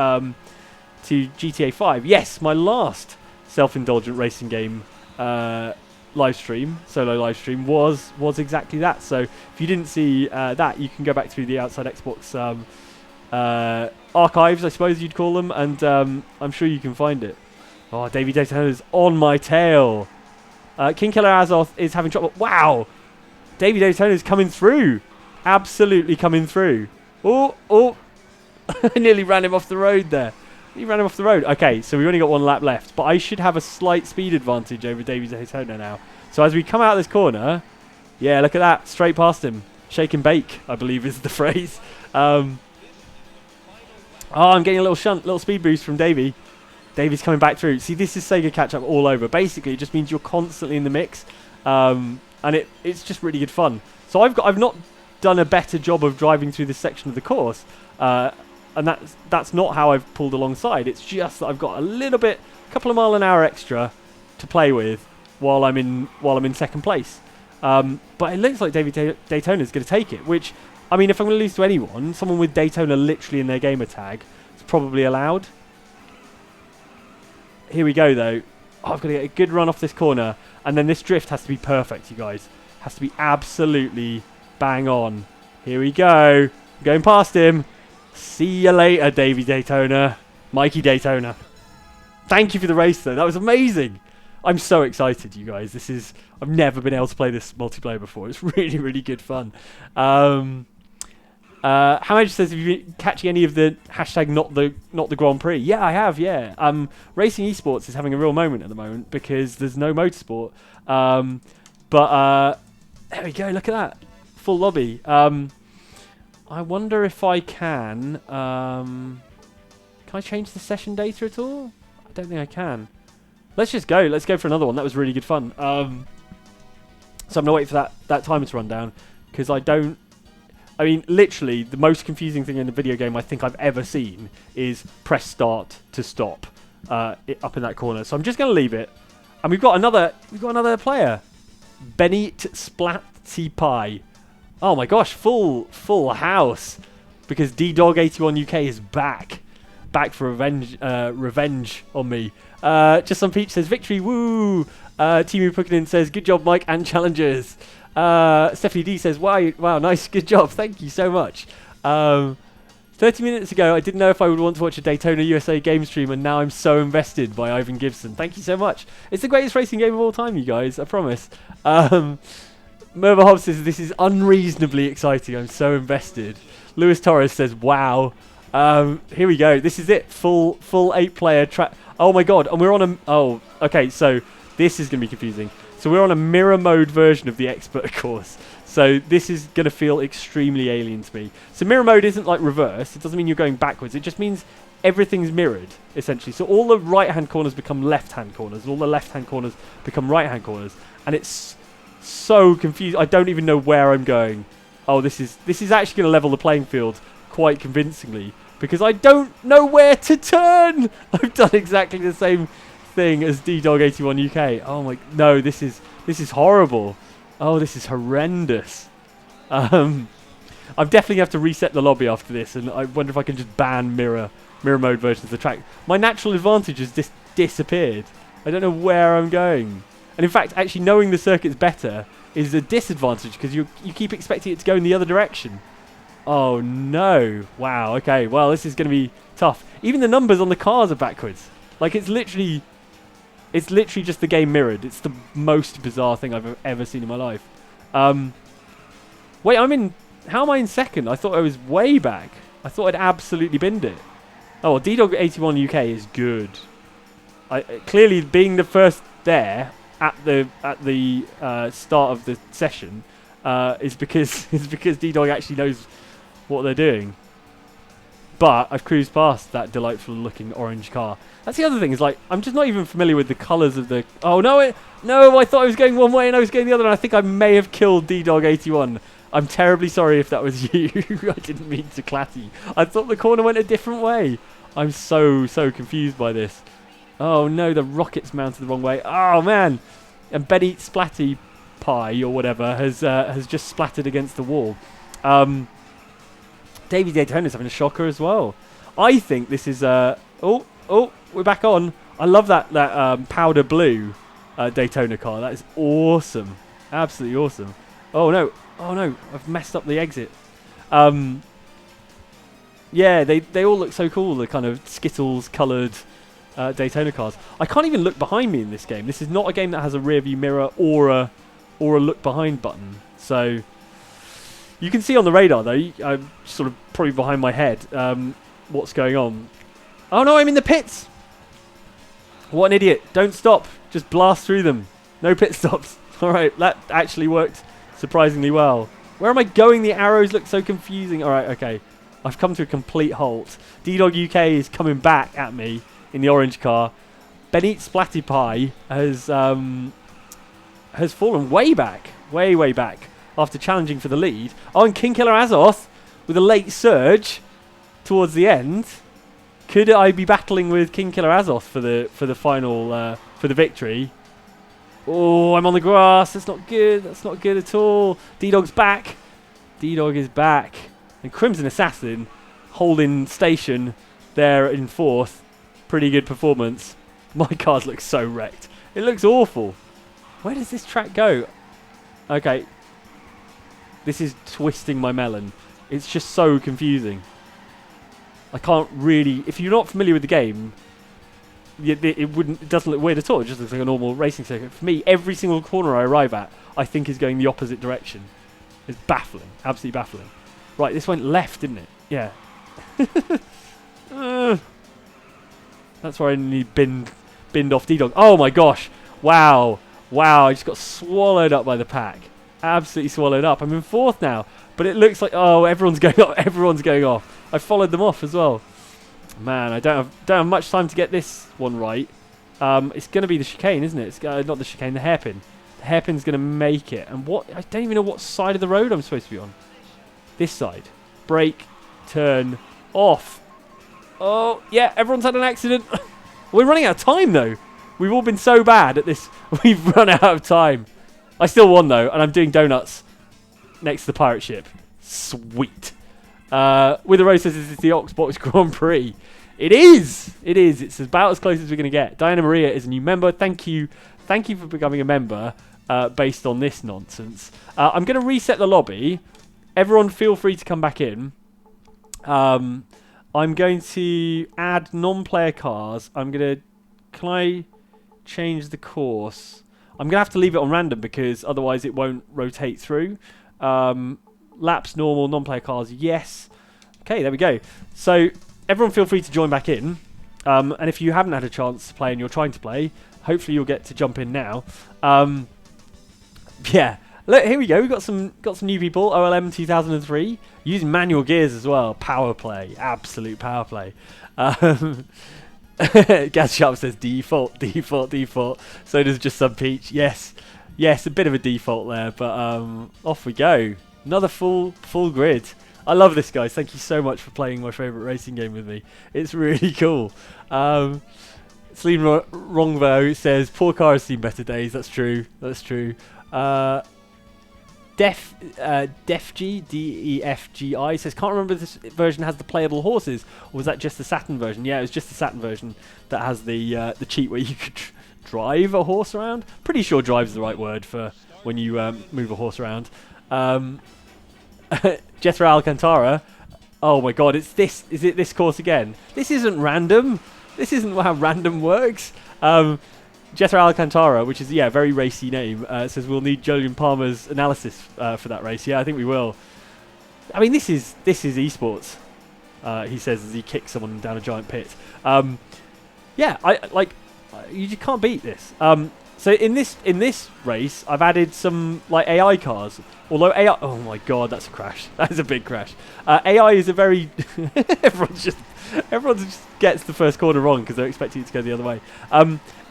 GTA 5. Yes, my last self-indulgent racing game solo live stream was exactly that. So if you didn't see that, you can go back to the Outside Xbox archives, I suppose you'd call them, and I'm sure you can find it. Oh, Davey Daytona's on my tail. King Killer Azoth is having trouble. Wow, Davey Daytona's coming through. Absolutely coming through. Oh, oh. I nearly ran him off the road there. He ran him off the road. Okay, so we've only got 1 lap left, but I should have a slight speed advantage over Davey Daytona now. So as we come out of this corner, yeah, look at that. Straight past him. Shake and bake, I believe is the phrase. Oh, I'm getting a little shunt, little speed boost from Davey. Davey's coming back through. See, this is Sega catch-up all over. Basically, it just means you're constantly in the mix, and it's just really good fun. So I've not done a better job of driving through this section of the course, and that's not how I've pulled alongside. It's just that I've got a couple of mile an hour extra to play with while I'm in second place. But it looks like Daytona is going to take it, which, I mean, if I'm going to lose to anyone, someone with Daytona literally in their gamer tag is probably allowed. Here we go, though. Oh, I've got to get a good run off this corner, and then this drift has to be perfect, you guys. Has to be absolutely bang on. Here we go. I'm going past him. See you later, Davey Daytona. Mikey Daytona. Thank you for the race, though. That was amazing. I'm so excited, you guys. I've never been able to play this multiplayer before. It's really, really good fun. Hamage says, have you been catching any of the hashtag not the Grand Prix? Yeah, I have, yeah. Racing Esports is having a real moment at the moment because there's no motorsport. But there we go, look at that. Full lobby. I wonder if I can I change the session data at all? I don't think I can. Let's just go. Let's go for another one. That was really good fun. So I'm going to wait for that timer to run down because I mean, literally, the most confusing thing in a video game I think I've ever seen is press start to stop up in that corner. So I'm just going to leave it. And we've got another player. Benny Splatty Pie. Oh my gosh, full house. Because D-Dog81 UK is back. Back for revenge on me. Just some Peach says, victory, woo! Timu Pukkinen says, good job, Mike, and challengers. Stephanie D says, wow, nice, good job, thank you so much. 30 minutes ago, I didn't know if I would want to watch a Daytona USA game stream, and now I'm so invested by Ivan Gibson. Thank you so much. It's the greatest racing game of all time, you guys, I promise. Merva Hobbs says, this is unreasonably exciting, I'm so invested. Luis Torres says, wow. Here we go, this is it, full 8-player track. Oh my god, and we're on okay, so this is going to be confusing. So we're on a mirror mode version of the expert course. So this is going to feel extremely alien to me. So mirror mode isn't like reverse. It doesn't mean you're going backwards. It just means everything's mirrored, essentially. So all the right-hand corners become left-hand corners. And all the left-hand corners become right-hand corners. And it's so confusing. I don't even know where I'm going. Oh, this is actually going to level the playing field quite convincingly. Because I don't know where to turn. I've done exactly the same thing as D-Dog81 UK. Oh my, no, this is horrible. Oh, this is horrendous. I'm definitely going to have to reset the lobby after this, and I wonder if I can just ban mirror mode versions of the track. My natural advantage has disappeared. I don't know where I'm going. And in fact, actually knowing the circuit's better is a disadvantage because you keep expecting it to go in the other direction. Oh no. Wow, okay. Well, this is going to be tough. Even the numbers on the cars are backwards. Like, it's literally just the game mirrored. It's the most bizarre thing I've ever seen in my life. Wait, how am I in second? I thought I was way back. I thought I'd absolutely binned it. Oh, well, D-Dog81 UK is good. Clearly, being the first there at the start of the session is because D-Dog actually knows what they're doing. But I've cruised past that delightful looking orange car. That's the other thing, is like, I'm just not even familiar with the colours of the... Oh, no, I thought I was going one way and I was going the other, and I think I may have killed D-Dog81. I'm terribly sorry if that was you. I didn't mean to clatty. I thought the corner went a different way. I'm so confused by this. Oh, no, the rocket's mounted the wrong way. Oh, man. And Benny Splatty Pie, or whatever, has just splattered against the wall. Davey Daytona's having a shocker as well. I think this is... Oh, we're back on. I love that powder blue Daytona car. That is awesome. Absolutely awesome. Oh no, I've messed up the exit. Yeah, they all look so cool, the kind of Skittles coloured Daytona cars. I can't even look behind me in this game. This is not a game that has a rear view mirror or a look behind button. So you can see on the radar though. I'm sort of probably behind my head. What's going on? Oh no, I'm in the pits. What an idiot! Don't stop. Just blast through them. No pit stops. All right, that actually worked surprisingly well. Where am I going? The arrows look so confusing. All right, okay. I've come to a complete halt. D-Dog UK is coming back at me in the orange car. Benit Splatty Pie has fallen way back, way back after challenging for the lead. Oh, and King Killer Azoth with a late surge towards the end. Could I be battling with King Killer Azoth for the final for the victory? Oh, I'm on the grass. That's not good. That's not good at all. D-Dog's back. D-Dog is back. And Crimson Assassin holding station there in fourth. Pretty good performance. My cars look so wrecked. It looks awful. Where does this track go? Okay. This is twisting my melon. It's just so confusing. I can't really... If you're not familiar with the game, it doesn't look weird at all. It just looks like a normal racing circuit. For me, every single corner I arrive at, I think is going the opposite direction. It's baffling. Absolutely baffling. Right, this went left, didn't it? Yeah. That's where I nearly binned off D-Dog. Oh my gosh. Wow. Wow, I just got swallowed up by the pack. Absolutely swallowed up. I'm in fourth now. But it looks like, oh, everyone's going off. Everyone's going off. I followed them off as well. Man, I don't have much time to get this one right. It's going to be the chicane, isn't it? It's not the chicane, the hairpin. The hairpin's going to make it. And what? I don't even know what side of the road I'm supposed to be on. This side. Brake, turn, off. Oh, yeah, everyone's had an accident. We're running out of time, though. We've all been so bad at this. We've run out of time. I still won, though, and I'm doing donuts next to the pirate ship. Sweet. With the Rose says this is the Oxbox Grand Prix. It is. It is. It's about as close as we're going to get. Diana Maria is a new member. Thank you. Thank you for becoming a member based on this nonsense. I'm going to reset the lobby. Everyone feel free to come back in. I'm going to add non-player cars. Can I change the course? I'm going to have to leave it on random because otherwise it won't rotate through. Laps, normal, non-player cars, yes. Okay, there we go. So everyone feel free to join back in. And if you haven't had a chance to play and you're trying to play, hopefully you'll get to jump in now. Yeah. Look, here we go. We've got some new people. OLM 2003 using manual gears as well. Power play, absolute power play. Gaz Sharp says default. So does just some Peach. Yes, a bit of a default there, but off we go. Another full grid. I love this, guys. Thank you so much for playing my favourite racing game with me. It's really cool. Celine Rongvo says poor car has seen better days. That's true. Defgi, D-E-F-G-I says, can't remember if this version has the playable horses, or was that just the Saturn version? Yeah, it was just the Saturn version that has the cheat where you could drive a horse around. Pretty sure drive is the right word for when you move a horse around. Jethro Alcantara, oh my god, is it this course again? This isn't random. This isn't how random works. Jethro Alcantara, which is, a very racy name, says we'll need Julian Palmer's analysis for that race. Yeah, I think we will. I mean, this is esports, he says as he kicks someone down a giant pit. You just can't beat this. So in this race, I've added some AI cars. Although AI, oh my god, that's a crash. That is a big crash. AI is a very everyone just gets the first corner wrong because they're expecting it to go the other way.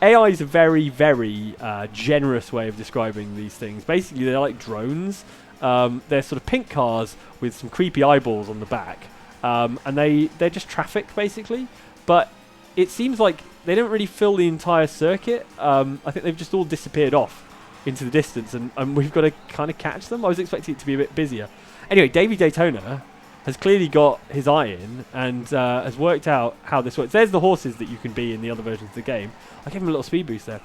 AI is a very, very generous way of describing these things. Basically, they're like drones. They're sort of pink cars with some creepy eyeballs on the back, and they're just traffic basically. But it seems like they don't really fill the entire circuit. I think they've just all disappeared off into the distance, and we've got to kind of catch them. I was expecting it to be a bit busier. Anyway, Davey Daytona has clearly got his eye in and has worked out how this works. There's the horses that you can be in the other versions of the game. I gave him a little speed boost there.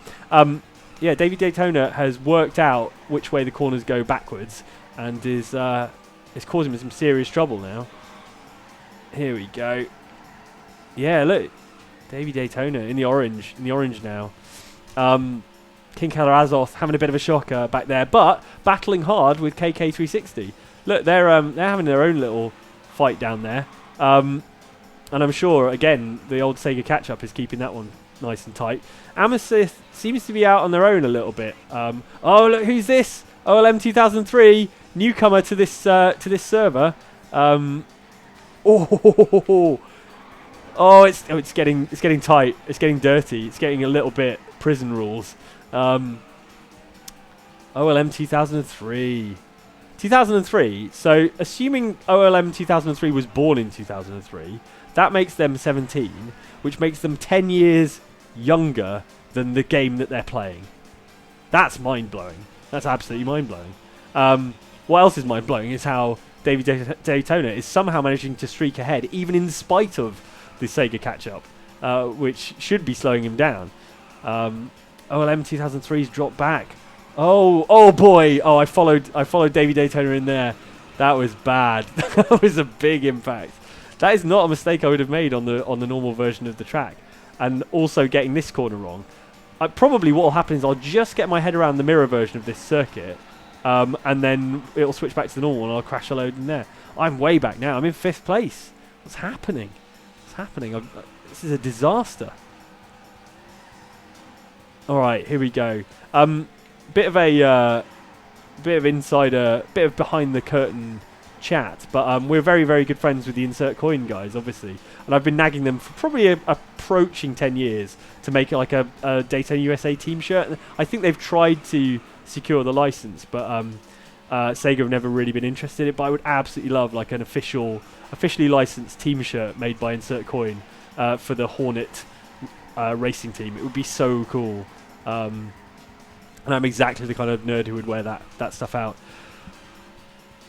Davey Daytona has worked out which way the corners go backwards and is causing him some serious trouble now. Here we go. Yeah, look. Davey Daytona in the orange now. King Kalarazov having a bit of a shocker back there, but battling hard with KK360. Look, they're having their own little fight down there. And I'm sure, again, the old Sega catch-up is keeping that one nice and tight. Amethyst seems to be out on their own a little bit. Oh, look, who's this? OLM 2003, newcomer to this server. It's getting tight. It's getting dirty. It's getting a little bit prison rules. OLM 2003. 2003. So assuming OLM 2003 was born in 2003, that makes them 17, which makes them 10 years younger than the game that they're playing. That's mind-blowing. That's absolutely mind-blowing. What else is mind-blowing is how David Daytona is somehow managing to streak ahead, even in spite of the Sega catch-up, which should be slowing him down. OLM 2003's dropped back. Oh boy! Oh, I followed David Daytona in there. That was bad. That was a big impact. That is not a mistake I would have made on the normal version of the track. And also getting this corner wrong. Probably what will happen is I'll just get my head around the mirror version of this circuit, and then it'll switch back to the normal and I'll crash a load in there. I'm way back now. I'm in 5th place. What's happening? What's happening? This is a disaster. All right, here we go. Bit of insider, bit of behind the curtain chat, but we're very, very good friends with the Insert Coin guys, obviously, and I've been nagging them for probably approaching 10 years to make it like a Daytona USA team shirt. And I think they've tried to secure the license, but Sega have never really been interested in it. But I would absolutely love like an officially licensed team shirt made by Insert Coin for the Hornet racing team. It would be so cool. And I'm exactly the kind of nerd who would wear that stuff out.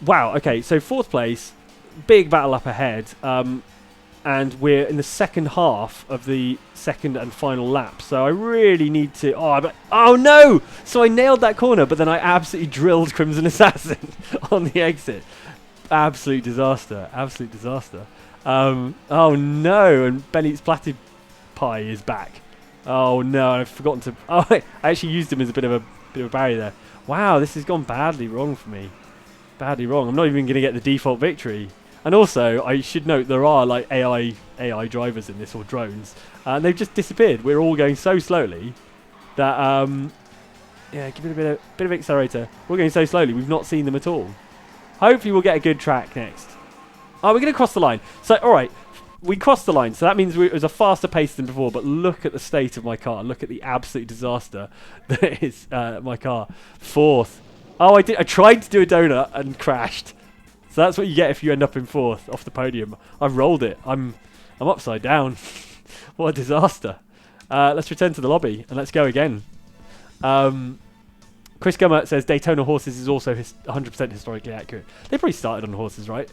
Wow, okay, so 4th place, big battle up ahead, and we're in the second half of the second and final lap, so I really need to... Oh no! So I nailed that corner, but then I absolutely drilled Crimson Assassin on the exit. Absolute disaster, absolute disaster. Oh no, and Bennett's Platypie is back. Oh no, I've forgotten to... Oh, I actually used him as a bit of a barrier there. Wow, this has gone badly wrong for me. Badly wrong. I'm not even going to get the default victory. And also, I should note there are like AI drivers in this, or drones, and they've just disappeared. We're all going so slowly that yeah, give it a bit of accelerator. We're going so slowly, we've not seen them at all. Hopefully, we'll get a good track next. Oh, we're going to cross the line. So, all right. We crossed the line, so that means it was a faster pace than before, but look at the state of my car. Look at the absolute disaster that is my car. 4th. Oh, I tried to do a donut and crashed. So that's what you get if you end up in 4th off the podium. I've rolled it. I'm upside down. What a disaster. Let's return to the lobby and let's go again. Chris Gummer says Daytona horses is also 100% historically accurate. They probably started on horses, right?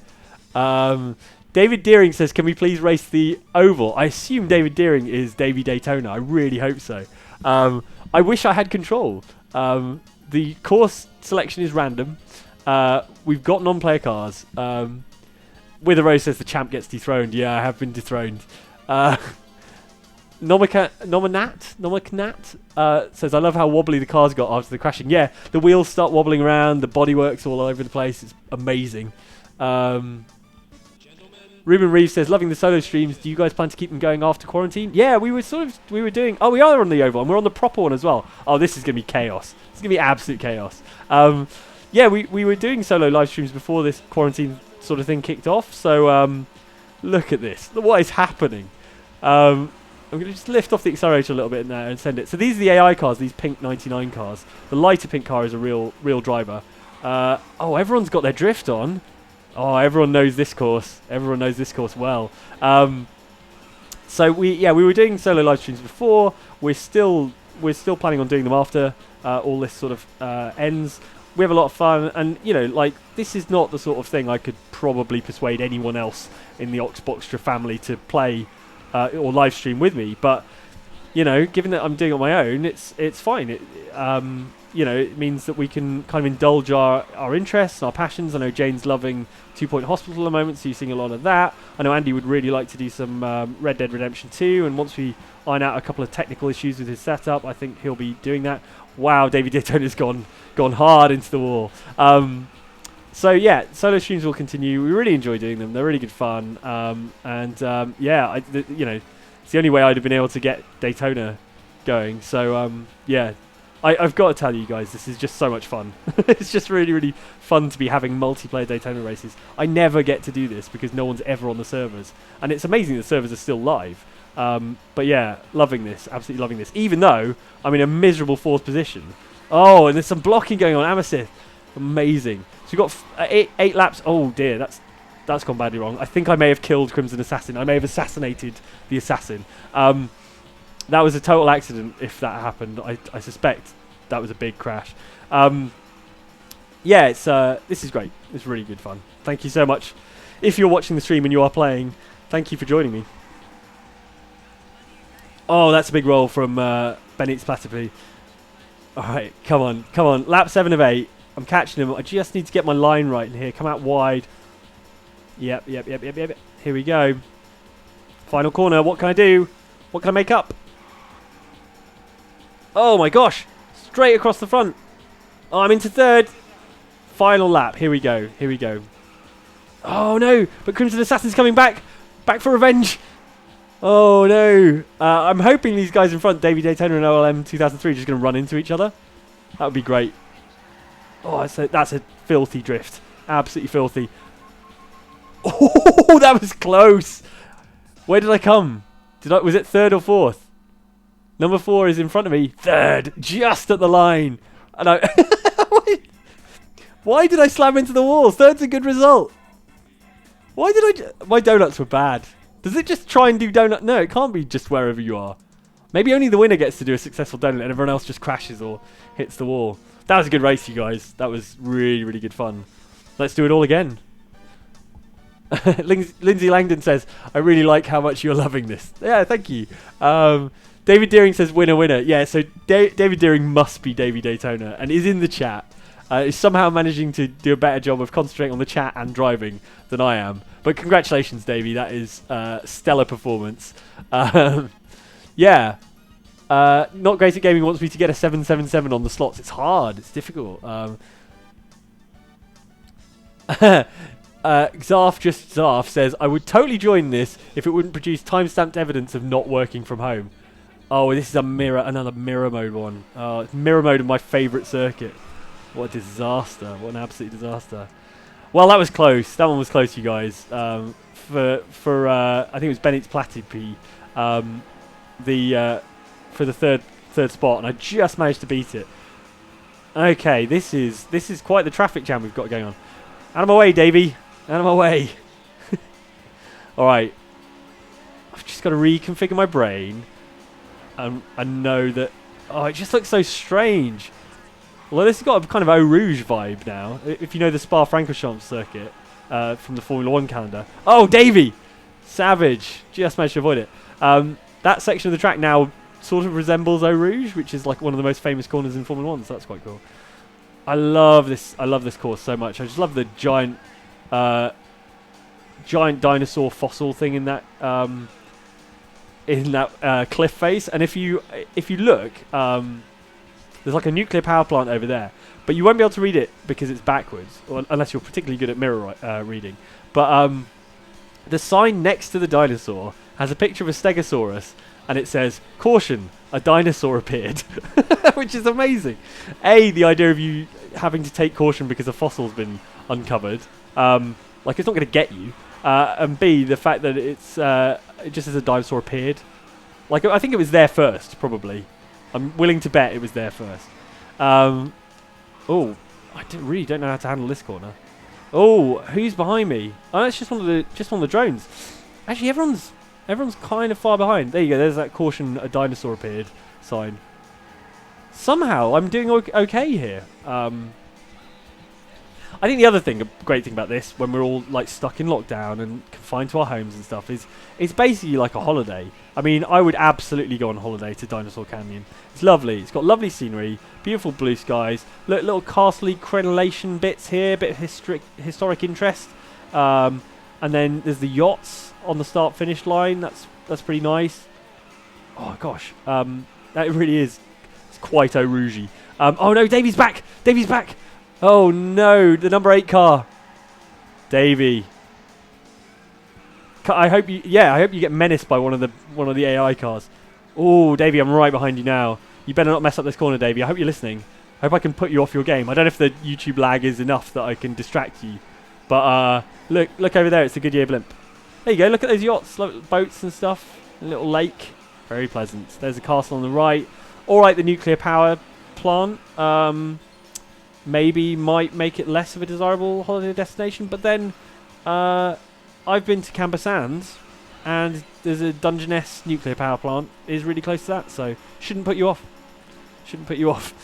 David Deering says, can we please race the oval? I assume David Deering is Davey Daytona. I really hope so. I wish I had control. The course selection is random. We've got non-player cars. Witherose says the champ gets dethroned. Yeah, I have been dethroned. Nominat says, I love how wobbly the cars got after the crashing. Yeah, the wheels start wobbling around. The bodywork's all over the place. It's amazing. Ruben Reeves says, loving the solo streams. Do you guys plan to keep them going after quarantine? Yeah, we were doing... Oh, we are on the oval, and we're on the proper one as well. Oh, this is going to be chaos. It's going to be absolute chaos. Yeah, we were doing solo live streams before this quarantine sort of thing kicked off. So, look at this. What is happening? I'm going to just lift off the accelerator a little bit now and send it. So these are the AI cars, these pink 99 cars. The lighter pink car is a real driver. Oh, everyone's got their drift on. Oh, everyone knows this course. Everyone knows this course well. So we were doing solo live streams before. We're still planning on doing them after all this sort of ends. We have a lot of fun, and like this is not the sort of thing I could probably persuade anyone else in the Oxboxtra family to play or live stream with me. But given that I'm doing it on my own, it's fine. It means that we can kind of indulge our interests, our passions. I know Jane's loving 2 Point Hospital at the moment, so you're seeing a lot of that. I know Andy would really like to do some Red Dead Redemption 2, and once we iron out a couple of technical issues with his setup, I think he'll be doing that. Wow, David Daytona's gone hard into the wall. So yeah, solo streams will continue. We really enjoy doing them. They're really good fun. Yeah, you know, it's the only way I'd have been able to get Daytona going. So yeah, I've got to tell you guys, this is just so much fun. It's just really, really fun to be having multiplayer Daytona races. I never get to do this because no one's ever on the servers, and it's amazing the servers are still live. But yeah, loving this, absolutely loving this. Even though I'm in a miserable fourth position. Oh, and there's some blocking going on. Amethyst, amazing. So we've got eight laps. Oh dear, that's gone badly wrong. I think I may have killed Crimson Assassin. I may have assassinated the assassin. That was a total accident if that happened. I suspect that was a big crash. Yeah, this is great. It's really good fun. Thank you so much. If you're watching the stream and you are playing, thank you for joining me. Oh, that's a big roll from Bennett's Platypus. Alright, come on. Lap 7 of 8. I'm catching him. I just need to get my line right in here. Come out wide. Yep. Here we go. Final corner. What can I do? What can I make up? Oh my gosh. Straight across the front. Oh, I'm into third. Final lap. Here we go. Oh no. But Crimson Assassin's coming back. Back for revenge. Oh no. I'm hoping these guys in front, David Daytona and OLM 2003, are just going to run into each other. That would be great. Oh, that's a filthy drift. Absolutely filthy. Oh, that was close. Where did I come? Was it third or fourth? Number 4 is in front of me. Third. Just at the line. And why did I slam into the wall? Third's a good result. Why did my donuts were bad. Does it just try and do donut? No, it can't be just wherever you are. Maybe only the winner gets to do a successful donut and everyone else just crashes or hits the wall. That was a good race, you guys. That was really, really good fun. Let's do it all again. Lindsay Langdon says, I really like how much you're loving this. Yeah, thank you. David Deering says, winner. Yeah, so David Deering must be Davey Daytona and is in the chat. Is somehow managing to do a better job of concentrating on the chat and driving than I am. But congratulations, Davey. That is stellar performance. Yeah. Not Great at Gaming wants me to get a 777 on the slots. It's hard. It's difficult. Zarf says, I would totally join this if it wouldn't produce time-stamped evidence of not working from home. Oh, this is another mirror mode one. It's mirror mode of my favourite circuit. What a disaster. What an absolute disaster. Well, that was close. That one was close, you guys. I think it was Bennett's Platypus. For the third spot, and I just managed to beat it. Okay, this is quite the traffic jam we've got going on. Out of my way, Davey. Out of my way. Alright. I've just got to reconfigure my brain. And know that... Oh, it just looks so strange. Although this has got a kind of Eau Rouge vibe now. If you know the Spa-Francorchamps circuit from the Formula 1 calendar. Oh, Davey! Savage. Just managed to avoid it. That section of the track now sort of resembles Eau Rouge, which is like one of the most famous corners in Formula 1, so that's quite cool. I love this course so much. I just love the giant dinosaur fossil thing in that cliff face. And if you look, there's like a nuclear power plant over there, but you won't be able to read it because it's backwards, unless you're particularly good at mirror reading. But the sign next to the dinosaur has a picture of a Stegosaurus, and it says, "Caution, a dinosaur appeared," which is amazing. A, the idea of you having to take caution because a fossil's been uncovered, like it's not going to get you. And B, the fact that it just says a dinosaur appeared. Like, I think it was there first, probably. I'm willing to bet it was there first. Oh, I really don't know how to handle this corner. Oh, who's behind me? Oh, that's just one of the drones. Actually, everyone's kind of far behind. There you go. There's that caution, a dinosaur appeared sign. Somehow, I'm doing okay here. I think the other thing, a great thing about this, when we're all like stuck in lockdown and confined to our homes and stuff, is it's basically like a holiday. I mean, I would absolutely go on holiday to Dinosaur Canyon. It's lovely. It's got lovely scenery, beautiful blue skies, little castle-y crenellation bits here, bit of historic interest. And then there's the yachts on the start-finish line. That's pretty nice. Oh gosh, that really is. It's quite Eau Rouge-y. Oh no, Davey's back. Davey's back. Oh no, the number 8 car. Davey. I hope you get menaced by one of the AI cars. Oh, Davey, I'm right behind you now. You better not mess up this corner, Davey. I hope you're listening. I hope I can put you off your game. I don't know if the YouTube lag is enough that I can distract you. But look over there. It's a Goodyear blimp. There you go. Look at those yachts, boats and stuff. A little lake. Very pleasant. There's a castle on the right. All right, the nuclear power plant. Maybe might make it less of a desirable holiday destination. But then I've been to Camber Sands, and there's a Dungeness nuclear power plant is really close to that. So shouldn't put you off. Shouldn't put you off.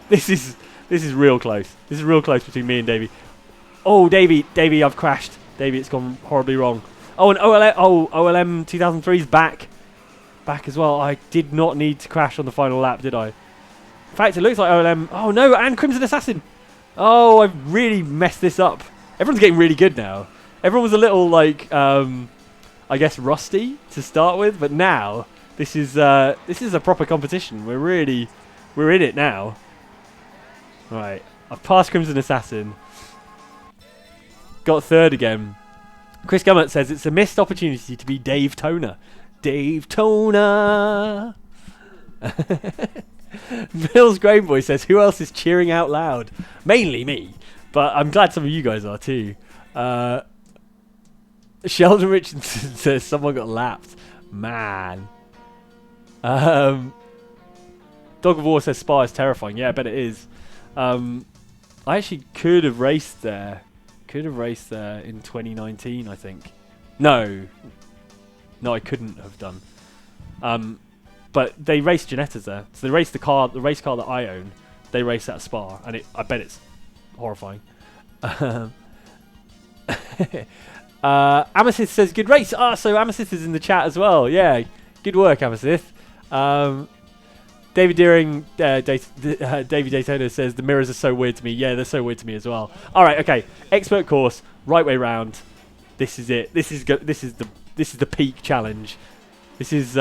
This is real close. This is real close between me and Davey. Oh, Davey, I've crashed. Davey, it's gone horribly wrong. Oh, and OLM 2003 is back as well. I did not need to crash on the final lap, did I? In fact, it looks like OLM. Oh no, and Crimson Assassin. Oh, I've really messed this up. Everyone's getting really good now. Everyone was a little like, I guess, rusty to start with, but now this is a proper competition. We're in it now. Right, I've passed Crimson Assassin. Got third again. Chris Gummert says it's a missed opportunity to be Dave Toner. Dave Toner. Bill's Grain Boy says, who else is cheering out loud? Mainly me, but I'm glad some of you guys are too. Sheldon Richardson says someone got lapped. Man. Dog of War says Spa is terrifying. Yeah, I bet it is. I actually could have raced there. Could have raced there in 2019, I think. No, I couldn't have done. But they race Genettas there. So they race the race car that I own. They race at Spa, and I bet it's horrifying. Amethyst says good race. So Amethyst is in the chat as well. Yeah, good work, Amethyst. David Deering, Davey Daytona says the mirrors are so weird to me. Yeah, they're so weird to me as well. All right, okay. Expert course, right way round. This is it. This is the peak challenge. This is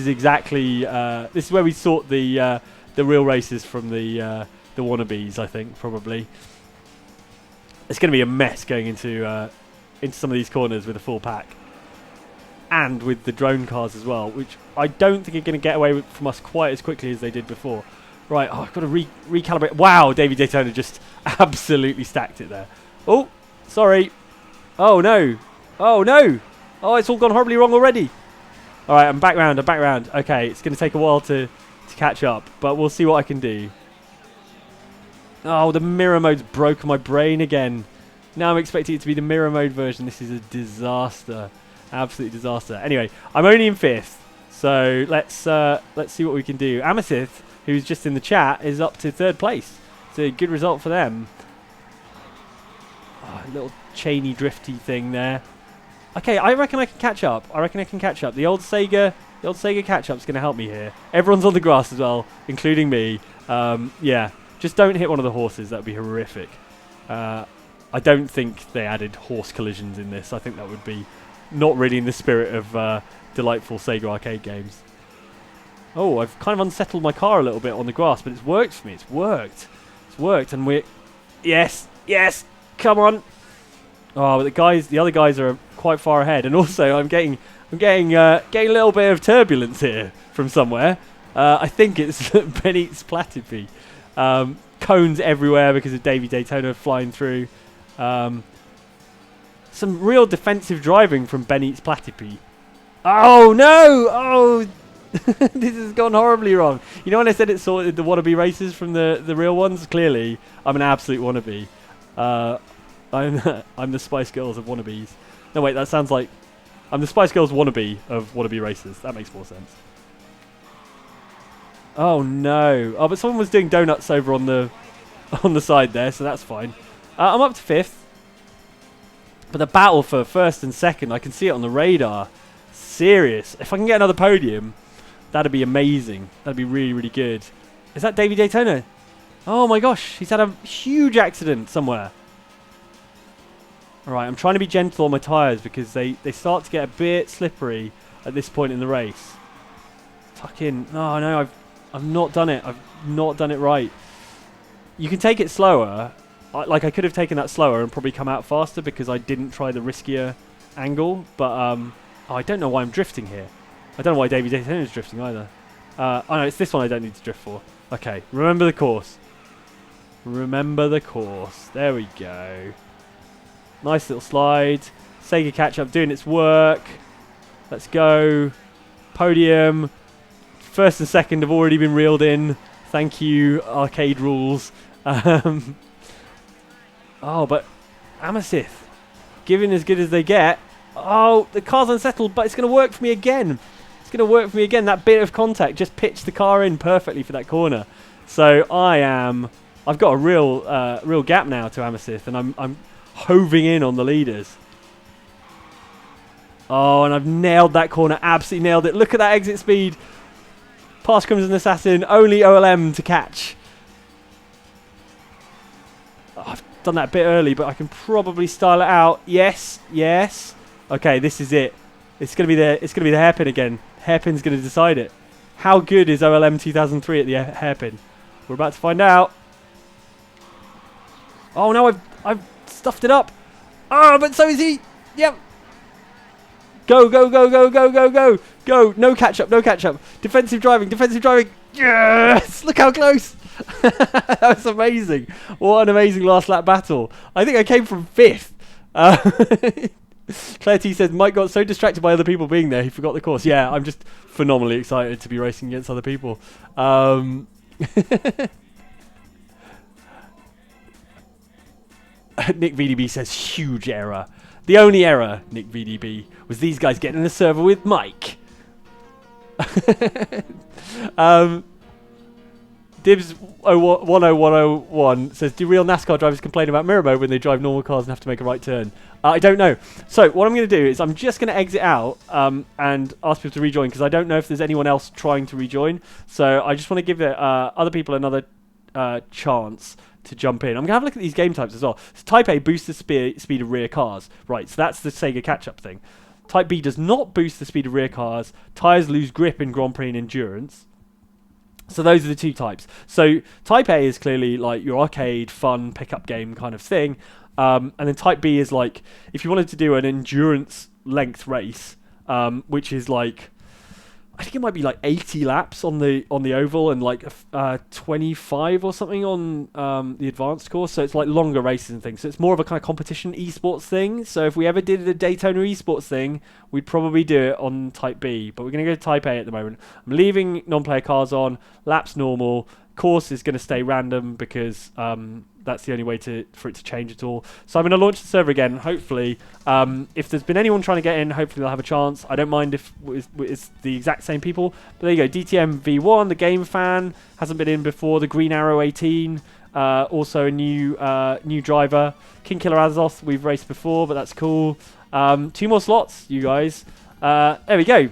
exactly this is where we sort the real races from the wannabes. I think probably. It's going to be a mess going into some of these corners with a full pack. And with the drone cars as well, which I don't think are going to get away from us quite as quickly as they did before. Right, I've got to recalibrate. Wow, Davey Daytona just absolutely stacked it there. Oh, sorry. Oh, no. Oh, no. Oh, it's all gone horribly wrong already. All right, I'm back round. Okay, it's going to take a while to catch up, but we'll see what I can do. Oh, the mirror mode's broken my brain again. Now I'm expecting it to be the mirror mode version. This is a disaster. Absolute disaster. Anyway, I'm only in 5th, so let's see what we can do. Amethyst, who's just in the chat, is up to 3rd place. It's a good result for them. Oh, a little chainy drifty thing there. Okay, I reckon I can catch up. The old Sega catch-up's going to help me here. Everyone's on the grass as well, including me. Yeah, just don't hit one of the horses. That would be horrific. I don't think they added horse collisions in this. I think that would be not really in the spirit of delightful Sega arcade games. Oh, I've kind of unsettled my car a little bit on the grass, but it's worked for me. It's worked, and we're... Yes, come on. Oh, but the other guys are quite far ahead, and also I'm getting a little bit of turbulence here from somewhere. I think it's Bennett's Platypus. Cones everywhere because of Davey Daytona flying through. Some real defensive driving from Bennett's Platypus. Oh no! Oh, this has gone horribly wrong. You know when I said it sorted the wannabe races from the real ones? Clearly, I'm an absolute wannabe. I'm the Spice Girls of wannabes. No wait, that sounds like I'm the Spice Girls wannabe of wannabe races. That makes more sense. Oh no! Oh, but someone was doing donuts over on the side there, so that's fine. I'm up to 5th. But the battle for 1st and 2nd, I can see it on the radar. Serious. If I can get another podium, that'd be amazing. That'd be really, really good. Is that Davey Daytona? Oh my gosh, he's had a huge accident somewhere. Alright, I'm trying to be gentle on my tyres because they start to get a bit slippery at this point in the race. Tuck in. Oh no, I've not done it. I've not done it right. You can take it slower. I could have taken that slower and probably come out faster because I didn't try the riskier angle. But I don't know why I'm drifting here. I don't know why Daytona is drifting either. Oh no, it's this one I don't need to drift for. Okay, remember the course. Remember the course. There we go. Nice little slide. Sega catch-up doing its work. Let's go. Podium. First and second have already been reeled in. Thank you, arcade rules. Oh, but Amethyst. Giving as good as they get. Oh, the car's unsettled, but it's going to work for me again. It's going to work for me again. That bit of contact just pitched the car in perfectly for that corner. So I've got a real gap now to Amethyst, and I'm hoving in on the leaders. Oh, and I've nailed that corner. Absolutely nailed it. Look at that exit speed. Past Crimson Assassin. Only OLM to catch. Oh, I've done that a bit early, but I can probably style it out. Yes, yes. Okay, this is it. It's gonna be the hairpin again. Hairpin's gonna decide it. How good is OLM 2003 at the hairpin? We're about to find out. Oh no, I've stuffed it up. Oh, but so is he. Yep. Go, go, go, go, go, go, go. Go. No catch up, no catch up. Defensive driving, defensive driving. Yes! Look how close. That was amazing. What an amazing last lap battle. I think I came from 5th. Claire T says, Mike got so distracted by other people being there, he forgot the course. Yeah, I'm just phenomenally excited to be racing against other people. Nick VDB says, huge error. The only error, Nick VDB, was these guys getting in the server with Mike. Dibs 10101 says, do real NASCAR drivers complain about mirror mode when they drive normal cars and have to make a right turn? I don't know. So what I'm going to do is I'm just going to exit out and ask people to rejoin because I don't know if there's anyone else trying to rejoin. So I just want to give other people another chance to jump in. I'm going to have a look at these game types as well. So Type A boosts the speed of rear cars. Right, so that's the Sega catch-up thing. Type B does not boost the speed of rear cars. Tyres lose grip in Grand Prix and endurance. So those are the two types. So Type A is clearly like your arcade, fun, pickup game kind of thing. And then Type B is like, if you wanted to do an endurance length race, which is like, I think it might be like 80 laps on the oval and like 25 or something on the advanced course. So it's like longer races and things. So it's more of a kind of competition esports thing. So if we ever did a Daytona esports thing, we'd probably do it on Type B. But we're going to go to Type A at the moment. I'm leaving non-player cars on. Laps normal. Course is going to stay random because that's the only way for it to change at all. So I'm going to launch the server again. Hopefully, if there's been anyone trying to get in, hopefully they'll have a chance. I don't mind if it's the exact same people. But there you go. DTM V1, the game fan, hasn't been in before. The Green Arrow 18, also a new driver. King Killer Azoth, we've raced before, but that's cool. 2 more slots, you guys. There we go.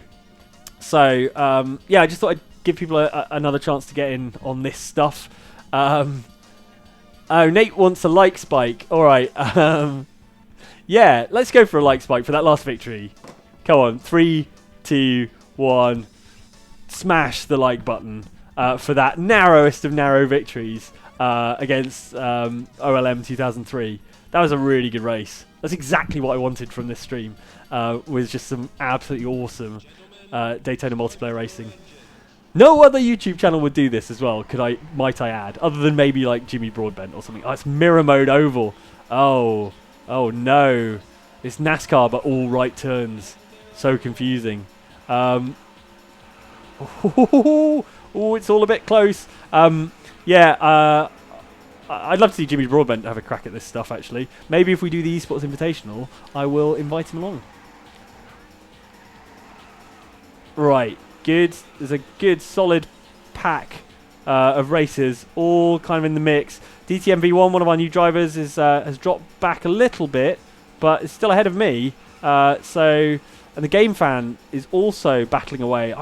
So yeah, I just thought I'd give people another chance to get in on this stuff. Oh, Nate wants a like spike. All right. Yeah, let's go for a like spike for that last victory. Come on. 3, 2, 1. Smash the like button for that narrowest of narrow victories against OLM 2003. That was a really good race. That's exactly what I wanted from this stream, with just some absolutely awesome Daytona multiplayer racing. No other YouTube channel would do this as well, might I add, other than maybe like Jimmy Broadbent or something. Oh, it's mirror mode oval. Oh no. It's NASCAR, but all right turns. So confusing. Oh, it's all a bit close. Yeah, I'd love to see Jimmy Broadbent have a crack at this stuff, actually. Maybe if we do the Esports Invitational, I will invite him along. Right. Good. There's a good solid pack of racers, all kind of in the mix. DTM V1, one of our new drivers, has dropped back a little bit, but is still ahead of me. And the game fan is also battling away.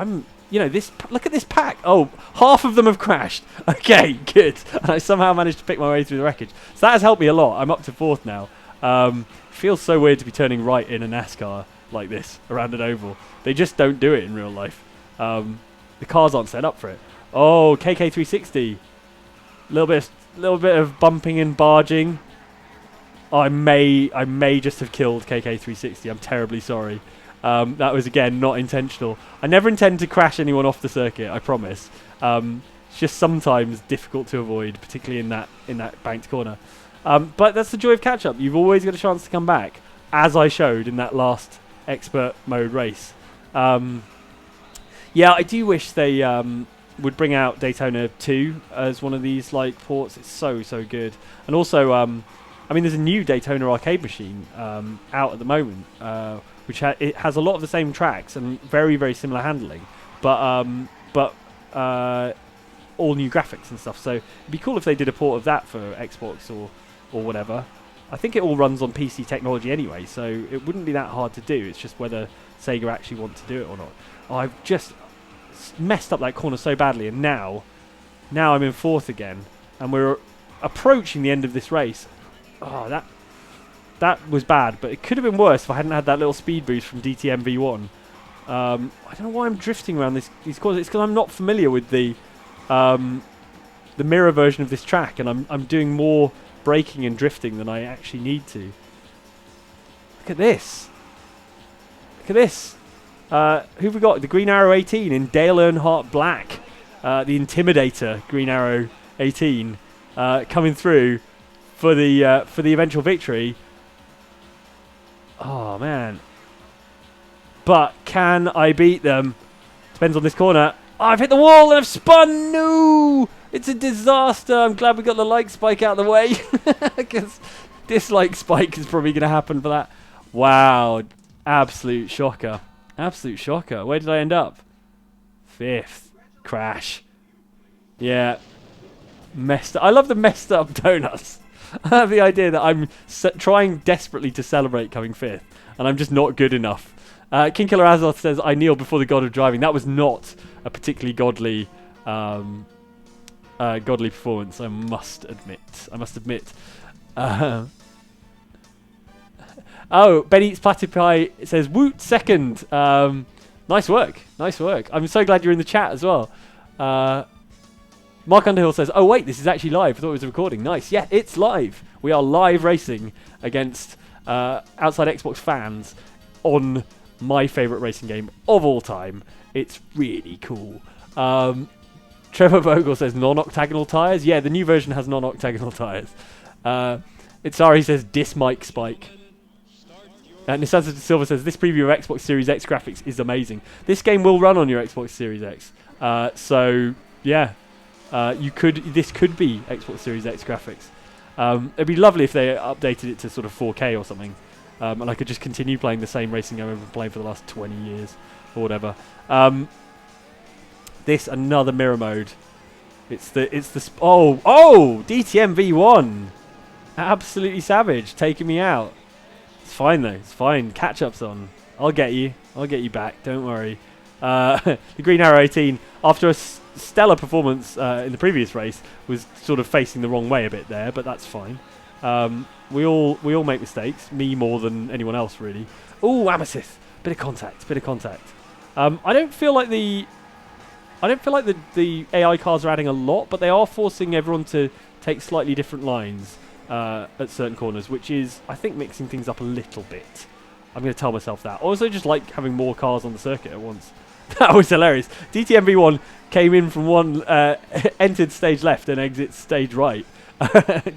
Look at this pack. Oh, half of them have crashed. Okay, good. And I somehow managed to pick my way through the wreckage. So that has helped me a lot. I'm up to 4th now. Feels so weird to be turning right in a NASCAR like this around an oval. They just don't do it in real life. The cars aren't set up for it. Oh, KK360. Little bit of bumping and barging. Oh, I may just have killed KK360. I'm terribly sorry. That was again not intentional. I never intend to crash anyone off the circuit. I promise. It's just sometimes difficult to avoid, particularly in that banked corner. But that's the joy of catch up. You've always got a chance to come back, as I showed in that last expert mode race. Yeah, I do wish they would bring out Daytona 2 as one of these like ports. It's so good. And also, I mean, there's a new Daytona arcade machine out at the moment, which it has a lot of the same tracks and very similar handling, but all new graphics and stuff. So it'd be cool if they did a port of that for Xbox or whatever. I think it all runs on PC technology anyway, so it wouldn't be that hard to do. It's just whether Sega actually want to do it or not. Oh, I've just messed up that corner so badly, and now I'm in fourth again, and we're approaching the end of this race. Oh, that was bad, but it could have been worse if I hadn't had that little speed boost from DTM V1. I don't know why I'm drifting around these corners. It's because I'm not familiar with the mirror version of this track, and I'm doing more braking and drifting than I actually need to. Look at this. Look at this. Who've we got? The Green Arrow 18 in Dale Earnhardt Black. The Intimidator Green Arrow 18 coming through for the eventual victory. Oh, man. But can I beat them? Depends on this corner. Oh, I've hit the wall and I've spun. No! It's a disaster. I'm glad we got the like spike out of the way, because dislike spike is probably going to happen for that. Wow. Absolute shocker. Absolute shocker. Where did I end up? Fifth. Crash. Yeah. Messed up. I love the messed up donuts. I have the idea that I'm trying desperately to celebrate coming fifth, and I'm just not good enough. King Killer Azoth says, I kneel before the god of driving. That was not a particularly godly performance, I must admit. Oh, Ben Eats Platypie says, woot, second. Nice work. I'm so glad you're in the chat as well. Mark Underhill says, oh wait, this is actually live. I thought it was a recording. Nice. Yeah, it's live. We are live racing against outside Xbox fans on my favourite racing game of all time. It's really cool. Trevor Vogel says non-octagonal tyres. Yeah, the new version has non-octagonal tyres. Itzari says dismic spike. Nissan Silver says this preview of Xbox Series X graphics is amazing. This game will run on your Xbox Series X. So yeah, this could be Xbox Series X graphics. It'd be lovely if they updated it to sort of 4K or something, and I could just continue playing the same racing game I've been playing for the last 20 years or whatever. This another mirror mode. It's the DTM V1, absolutely savage, taking me out. It's fine though. It's fine. Catch up's on. I'll get you back. Don't worry. The Green Arrow 18, after a stellar performance in the previous race, was sort of facing the wrong way a bit there, but that's fine. We all make mistakes. Me more than anyone else, really. Oh, Amethyst. Bit of contact. I don't feel like the AI cars are adding a lot, but they are forcing everyone to take slightly different lines at certain corners, which is, I think, mixing things up a little bit. I'm going to tell myself that. Also, just like having more cars on the circuit at once. That was hilarious. DTM V1 came in from one, entered stage left and exits stage right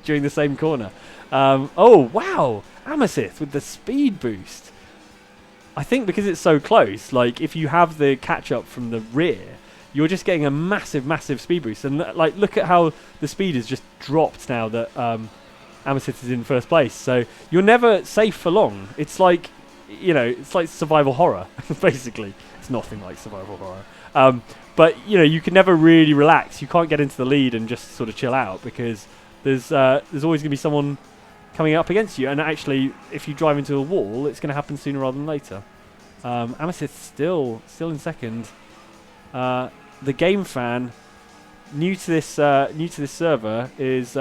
during the same corner. Oh, wow. Amethyst with the speed boost. I think because it's so close, like if you have the catch-up from the rear, you're just getting a massive speed boost. And like, look at how the speed is just dropped now that Amethyst is in first place. So you're never safe for long. It's like, it's like survival horror, basically. It's nothing like survival horror. But, you can never really relax. You can't get into the lead and just sort of chill out, because there's always going to be someone coming up against you. And actually, if you drive into a wall, it's going to happen sooner rather than later. Amethyst still in second. The game fan, new to this server, is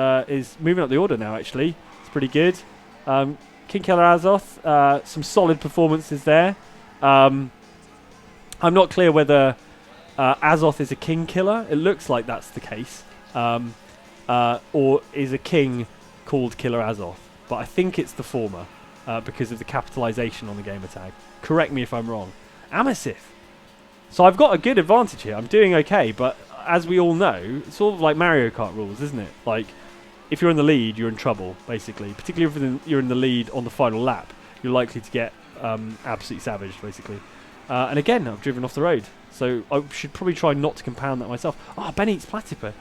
moving up the order now. Actually, it's pretty good. King Killer Azoth, some solid performances there. I'm not clear whether Azoth is a king killer. It looks like that's the case. Or is a king called Killer Azoth. But I think it's the former because of the capitalization on the gamer tag. Correct me if I'm wrong. Amasith. So I've got a good advantage here. I'm doing okay, but as we all know, it's sort of like Mario Kart rules, isn't it? Like, if you're in the lead, you're in trouble, basically. Particularly if you're in the lead on the final lap, you're likely to get absolutely savaged, basically. And again, I've driven off the road. So I should probably try not to compound that myself. Oh, Ben eats Platypus.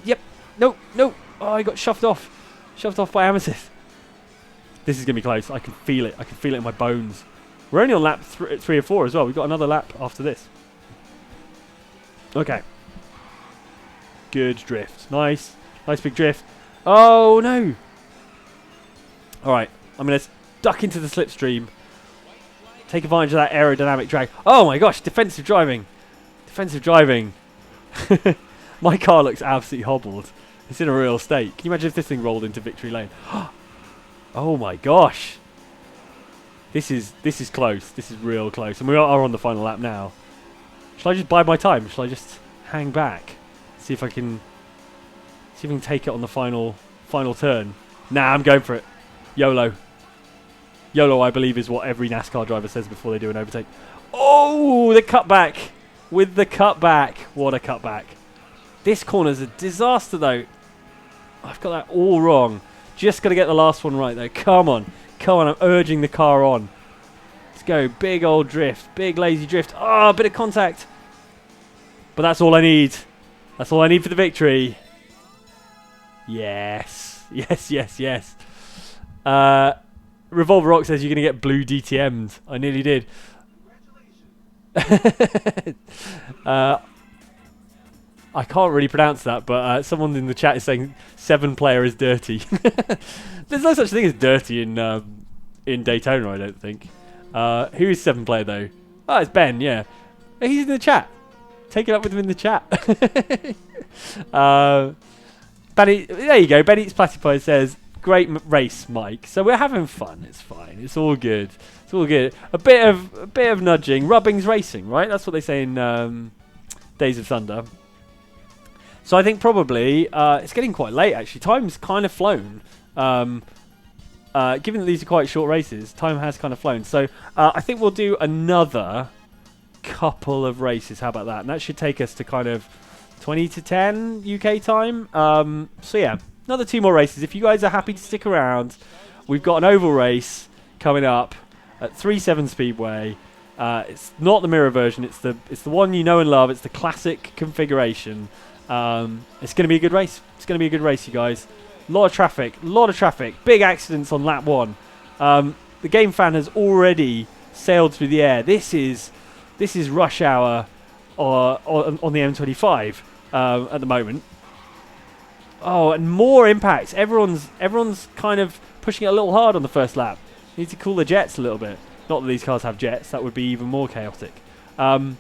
Yep. No. Oh, I got shoved off. Shoved off by Amethyst. This is going to be close. I can feel it. I can feel it in my bones. We're only on lap 3 or 4 as well. We've got another lap after this. Okay. Good drift. Nice. Nice big drift. Oh, no. All right. I'm going to duck into the slipstream. Take advantage of that aerodynamic drag. Oh, my gosh. Defensive driving. Defensive driving. My car looks absolutely hobbled. It's in a real state. Can you imagine if this thing rolled into victory lane? Oh, my gosh. This is close. This is real close. And we are on the final lap now. Shall I just bide my time? Shall I just hang back? See if I can take it on the final turn. Nah, I'm going for it. YOLO. YOLO, I believe, is what every NASCAR driver says before they do an overtake. Oh, the cutback. With the cutback. What a cutback. This corner's a disaster, though. I've got that all wrong. Just got to get the last one right, though. Come on. Come on, I'm urging the car on. Let's go. Big old drift. Big lazy drift. Oh, a bit of contact. But that's all I need. That's all I need for the victory. Yes. Yes. Revolver Rock says you're going to get blue DTM'd. I nearly did. I can't really pronounce that, but someone in the chat is saying 7-player is dirty. There's no such thing as dirty in Daytona, I don't think. Who is 7-player, though? Oh, it's Ben, yeah. He's in the chat. Take it up with him in the chat. Benny, there you go. Ben Eats Platypus says, great race, Mike. So we're having fun. It's fine. It's all good. It's all good. A bit of nudging. Rubbing's racing, right? That's what they say in Days of Thunder. So I think probably it's getting quite late, actually. Time's kind of flown. Given that these are quite short races, time has kind of flown. So I think we'll do another couple of races. How about that? And that should take us to kind of 20 to 10 UK time. So yeah, another 2 more races. If you guys are happy to stick around, we've got an oval race coming up at 37 Speedway. It's not the mirror version. It's the one you know and love. It's the classic configuration. It's going to be a good race. It's going to be a good race, you guys. A lot of traffic. Big accidents on lap 1. The game fan has already sailed through the air. This is rush hour on the M25 at the moment. Oh, and more impacts. Everyone's kind of pushing it a little hard on the first lap. Need to cool the jets a little bit. Not that these cars have jets. That would be even more chaotic. I'm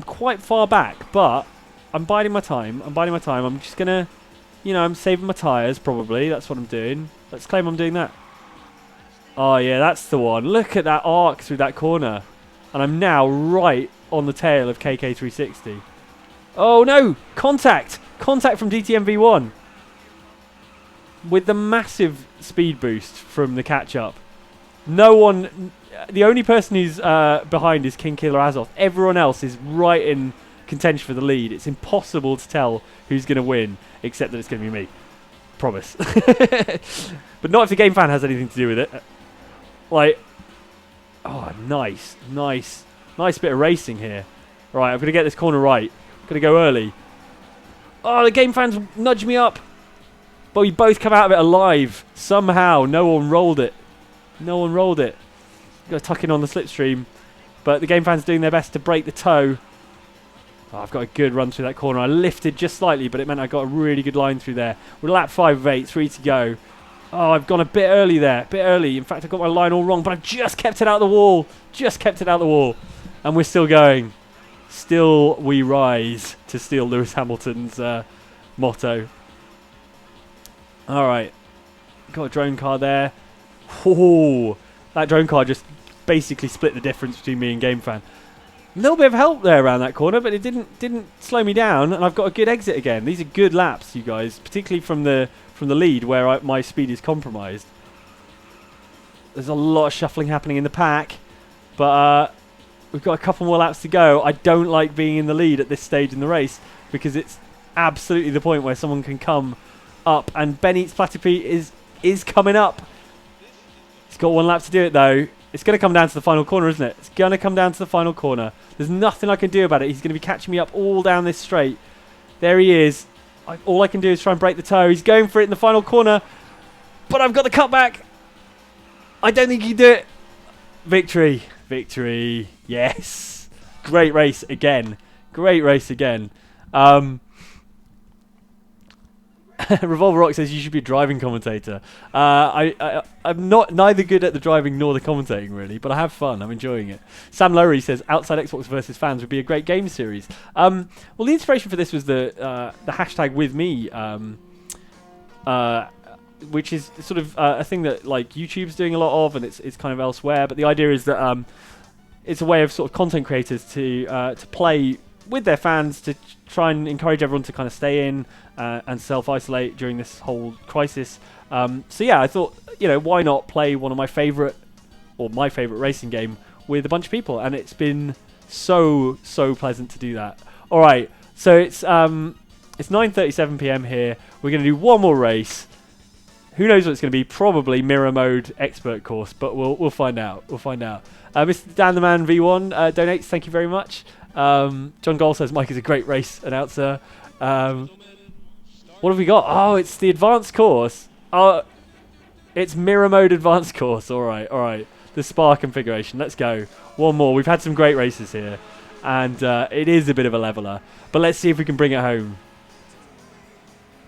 quite far back, but I'm biding my time. I'm just gonna, I'm saving my tyres probably. That's what I'm doing. Let's claim I'm doing that. Oh yeah, that's the one. Look at that arc through that corner. And I'm now right on the tail of KK360. Oh no! Contact from DTM V1. With the massive speed boost from the catch-up. No one... The only person who's behind is King Killer Azoth. Everyone else is right in contention for the lead. It's impossible to tell who's going to win, except that it's going to be me. Promise. But not if the game fan has anything to do with it. Like... Oh, nice bit of racing here. Right, I'm going to get this corner right. I'm going to go early. Oh, the game fans nudge me up. But we both come out of it alive. Somehow, no one rolled it. Got to tuck in on the slipstream. But the game fans doing their best to break the toe. Oh, I've got a good run through that corner. I lifted just slightly, but it meant I got a really good line through there. We're lap 5 of 8, 3 to go. Oh, I've gone a bit early there. In fact, I got my line all wrong, but I just kept it out of the wall. And we're still going. Still we rise, to steal Lewis Hamilton's motto. All right. Got a drone car there. Oh, that drone car just basically split the difference between me and GameFan. little bit of help there around that corner, but it didn't slow me down, and I've got a good exit again. These are good laps, you guys, particularly from the lead where my speed is compromised. There's a lot of shuffling happening in the pack, but we've got a couple more laps to go. I don't like being in the lead at this stage in the race because it's absolutely the point where someone can come up, and Ben Eats Platypete is coming up. He's got one lap to do it though. It's going to come down to the final corner, isn't it? It's going to come down to the final corner. There's nothing I can do about it. He's going to be catching me up all down this straight. There he is. All I can do is try and break the toe. He's going for it in the final corner, but I've got the cutback. I don't think he can do it. Victory. Victory. Yes. Great race again. Great race again. Revolver Rock says you should be a driving commentator. I'm neither good at the driving nor the commentating really, but I have fun. I'm enjoying it. Sam Lowry says Outside Xbox versus Fans would be a great game series. Well, the inspiration for this was the hashtag with me, which is sort of a thing that like YouTube's doing a lot of, and it's kind of elsewhere. But the idea is that it's a way of sort of content creators to play with their fans to try and encourage everyone to kind of stay in and self-isolate during this whole crisis. So yeah, I thought, why not play one of my favourite racing game with a bunch of people, and it's been so pleasant to do that. All right, so it's 9:37 p.m. here. We're going to do one more race. Who knows what it's going to be? Probably mirror mode expert course, but we'll find out. We'll find out. Mr. Dan the Man V1 donates. Thank you very much. John Gold says Mike is a great race announcer. What have we got? Oh, it's the advanced course. Oh, it's mirror mode advanced course. All right. The Spa configuration. Let's go. One more. We've had some great races here, and it is a bit of a leveler. But let's see if we can bring it home.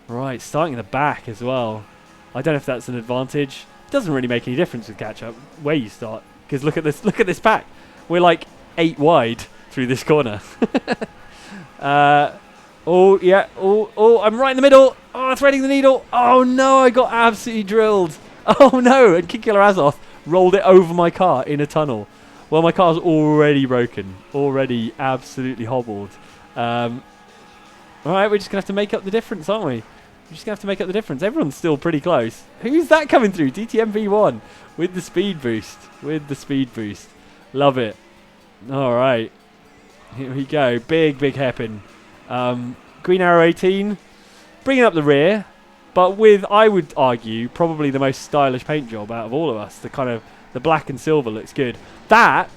Right, starting in the back as well. I don't know if that's an advantage. It doesn't really make any difference with catch-up where you start, because look at this pack. We're like 8 wide through this corner. Oh yeah. Oh, I'm right in the middle. Oh, threading the needle. Oh no, I got absolutely drilled. Oh no, and King Killer Azoth rolled it over my car in a tunnel. Well, my car's already broken, already absolutely hobbled. All right, we're just gonna have to make up the difference, aren't we? We're just going to have to make up the difference. Everyone's still pretty close. Who's that coming through? DTM V1 with the speed boost. Love it. All right. Here we go. Big hairpin. Green Arrow 18. Bringing up the rear. But with, I would argue, probably the most stylish paint job out of all of us. The kind of, the black and silver looks good. That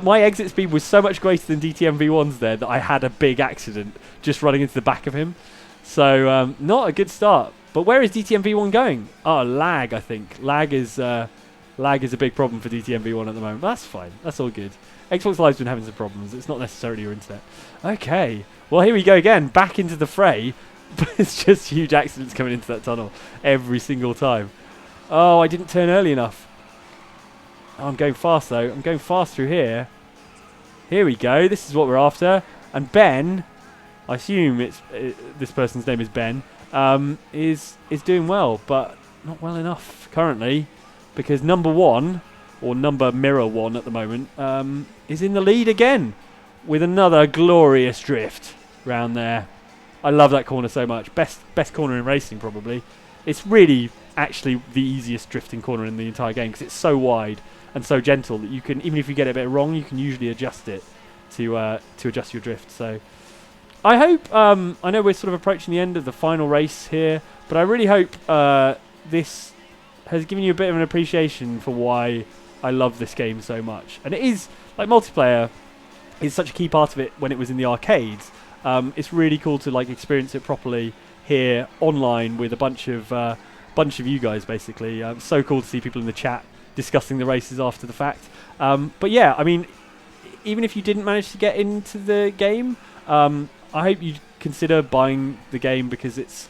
my exit speed was so much greater than DTM V1's there that I had a big accident just running into the back of him. So not a good start. But where is DTM V1 going? Oh, lag, I think. Lag is a big problem for DTM V1 at the moment. But that's fine. That's all good. Xbox Live's been having some problems. It's not necessarily your internet. Okay. Well, here we go again. Back into the fray. But it's just huge accidents coming into that tunnel every single time. Oh, I didn't turn early enough. Oh, I'm going fast, though. I'm going fast through here. Here we go. This is what we're after. And Ben... I assume this person's name is Ben, is doing well, but not well enough currently, because number 1, or number mirror 1 at the moment, is in the lead again with another glorious drift round there. I love that corner so much. Best corner in racing probably. It's really actually the easiest drifting corner in the entire game because it's so wide and so gentle that you can, even if you get it a bit wrong, you can usually adjust it to adjust your drift. So. I hope, I know we're sort of approaching the end of the final race here, but I really hope this has given you a bit of an appreciation for why I love this game so much. And it is, like, multiplayer is such a key part of it when it was in the arcades. It's really cool to, like, experience it properly here online with a bunch of you guys, basically. So cool to see people in the chat discussing the races after the fact. But yeah, I mean, even if you didn't manage to get into the game, I hope you consider buying the game because it's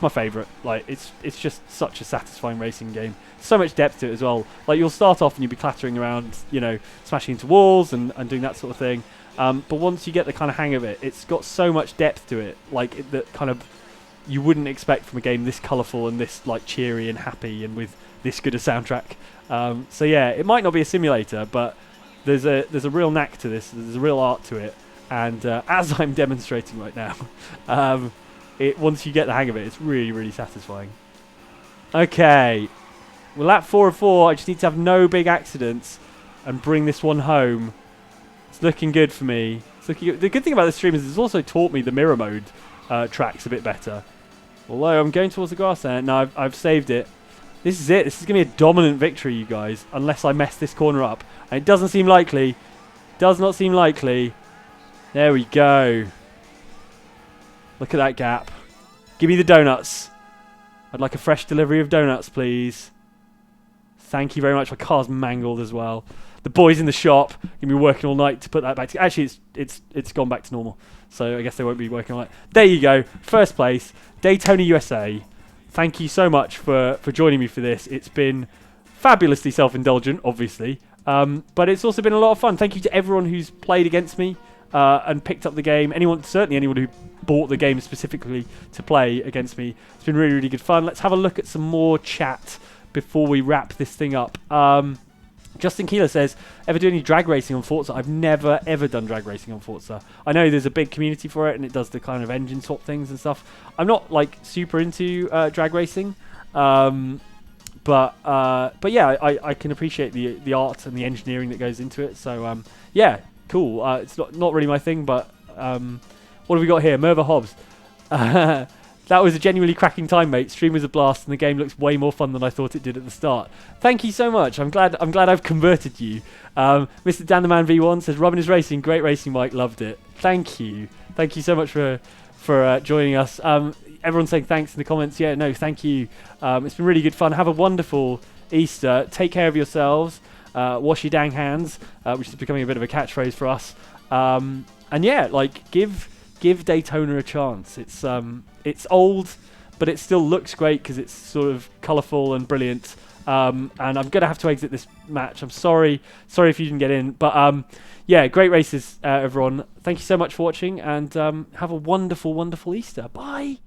my favourite. Like it's just such a satisfying racing game. So much depth to it as well. Like you'll start off and you'll be clattering around, smashing into walls and doing that sort of thing. But once you get the kind of hang of it, it's got so much depth to it. Like that kind of you wouldn't expect from a game this colourful and this like cheery and happy and with this good a soundtrack. So yeah, it might not be a simulator, but there's a real knack to this. There's a real art to it, and as I'm demonstrating right now, once you get the hang of it, it's really, really satisfying. Okay, well, lap 4 of 4. I just need to have no big accidents and bring this one home. It's looking good for me. It's looking good. The good thing about this stream is it's also taught me the mirror mode tracks a bit better. Although I'm going towards the grass there. No, I've saved it. This is it. This is going to be a dominant victory, you guys, unless I mess this corner up. And it doesn't seem likely. Does not seem likely. There we go. Look at that gap. Give me the donuts. I'd like a fresh delivery of donuts, please. Thank you very much. My car's mangled as well. The boys in the shop going to be working all night to put that back together. Actually, it's gone back to normal. So I guess they won't be working all night. There you go. First place. Daytona USA. Thank you so much for joining me for this. It's been fabulously self-indulgent, obviously. But it's also been a lot of fun. Thank you to everyone who's played against me and picked up the game. Certainly anyone who bought the game specifically to play against me. It's been really, really good fun. Let's have a look at some more chat before we wrap this thing up. Justin Keeler says, ever do any drag racing on Forza? I've never, ever done drag racing on Forza. I know there's a big community for it, and it does the kind of engine swap things and stuff. I'm not, like, super into drag racing. But yeah, I can appreciate the art and the engineering that goes into it. So, yeah, cool. It's not really my thing, but what have we got here? Merva Hobbs. That was a genuinely cracking time, mate. Stream was a blast, and the game looks way more fun than I thought it did at the start. Thank you so much. I'm glad I've converted you. Mr. Dan the Man V1 says, Robin is racing. Great racing, Mike. Loved it. Thank you. Thank you so much for joining us. Everyone's saying thanks in the comments. Yeah, no, thank you. It's been really good fun. Have a wonderful Easter. Take care of yourselves. Wash your dang hands, which is becoming a bit of a catchphrase for us. And yeah, like give Daytona a chance. It's old, but it still looks great because it's sort of colourful and brilliant. And I'm going to have to exit this match. I'm sorry if you didn't get in. But yeah, great races, everyone. Thank you so much for watching, and have a wonderful, wonderful Easter. Bye.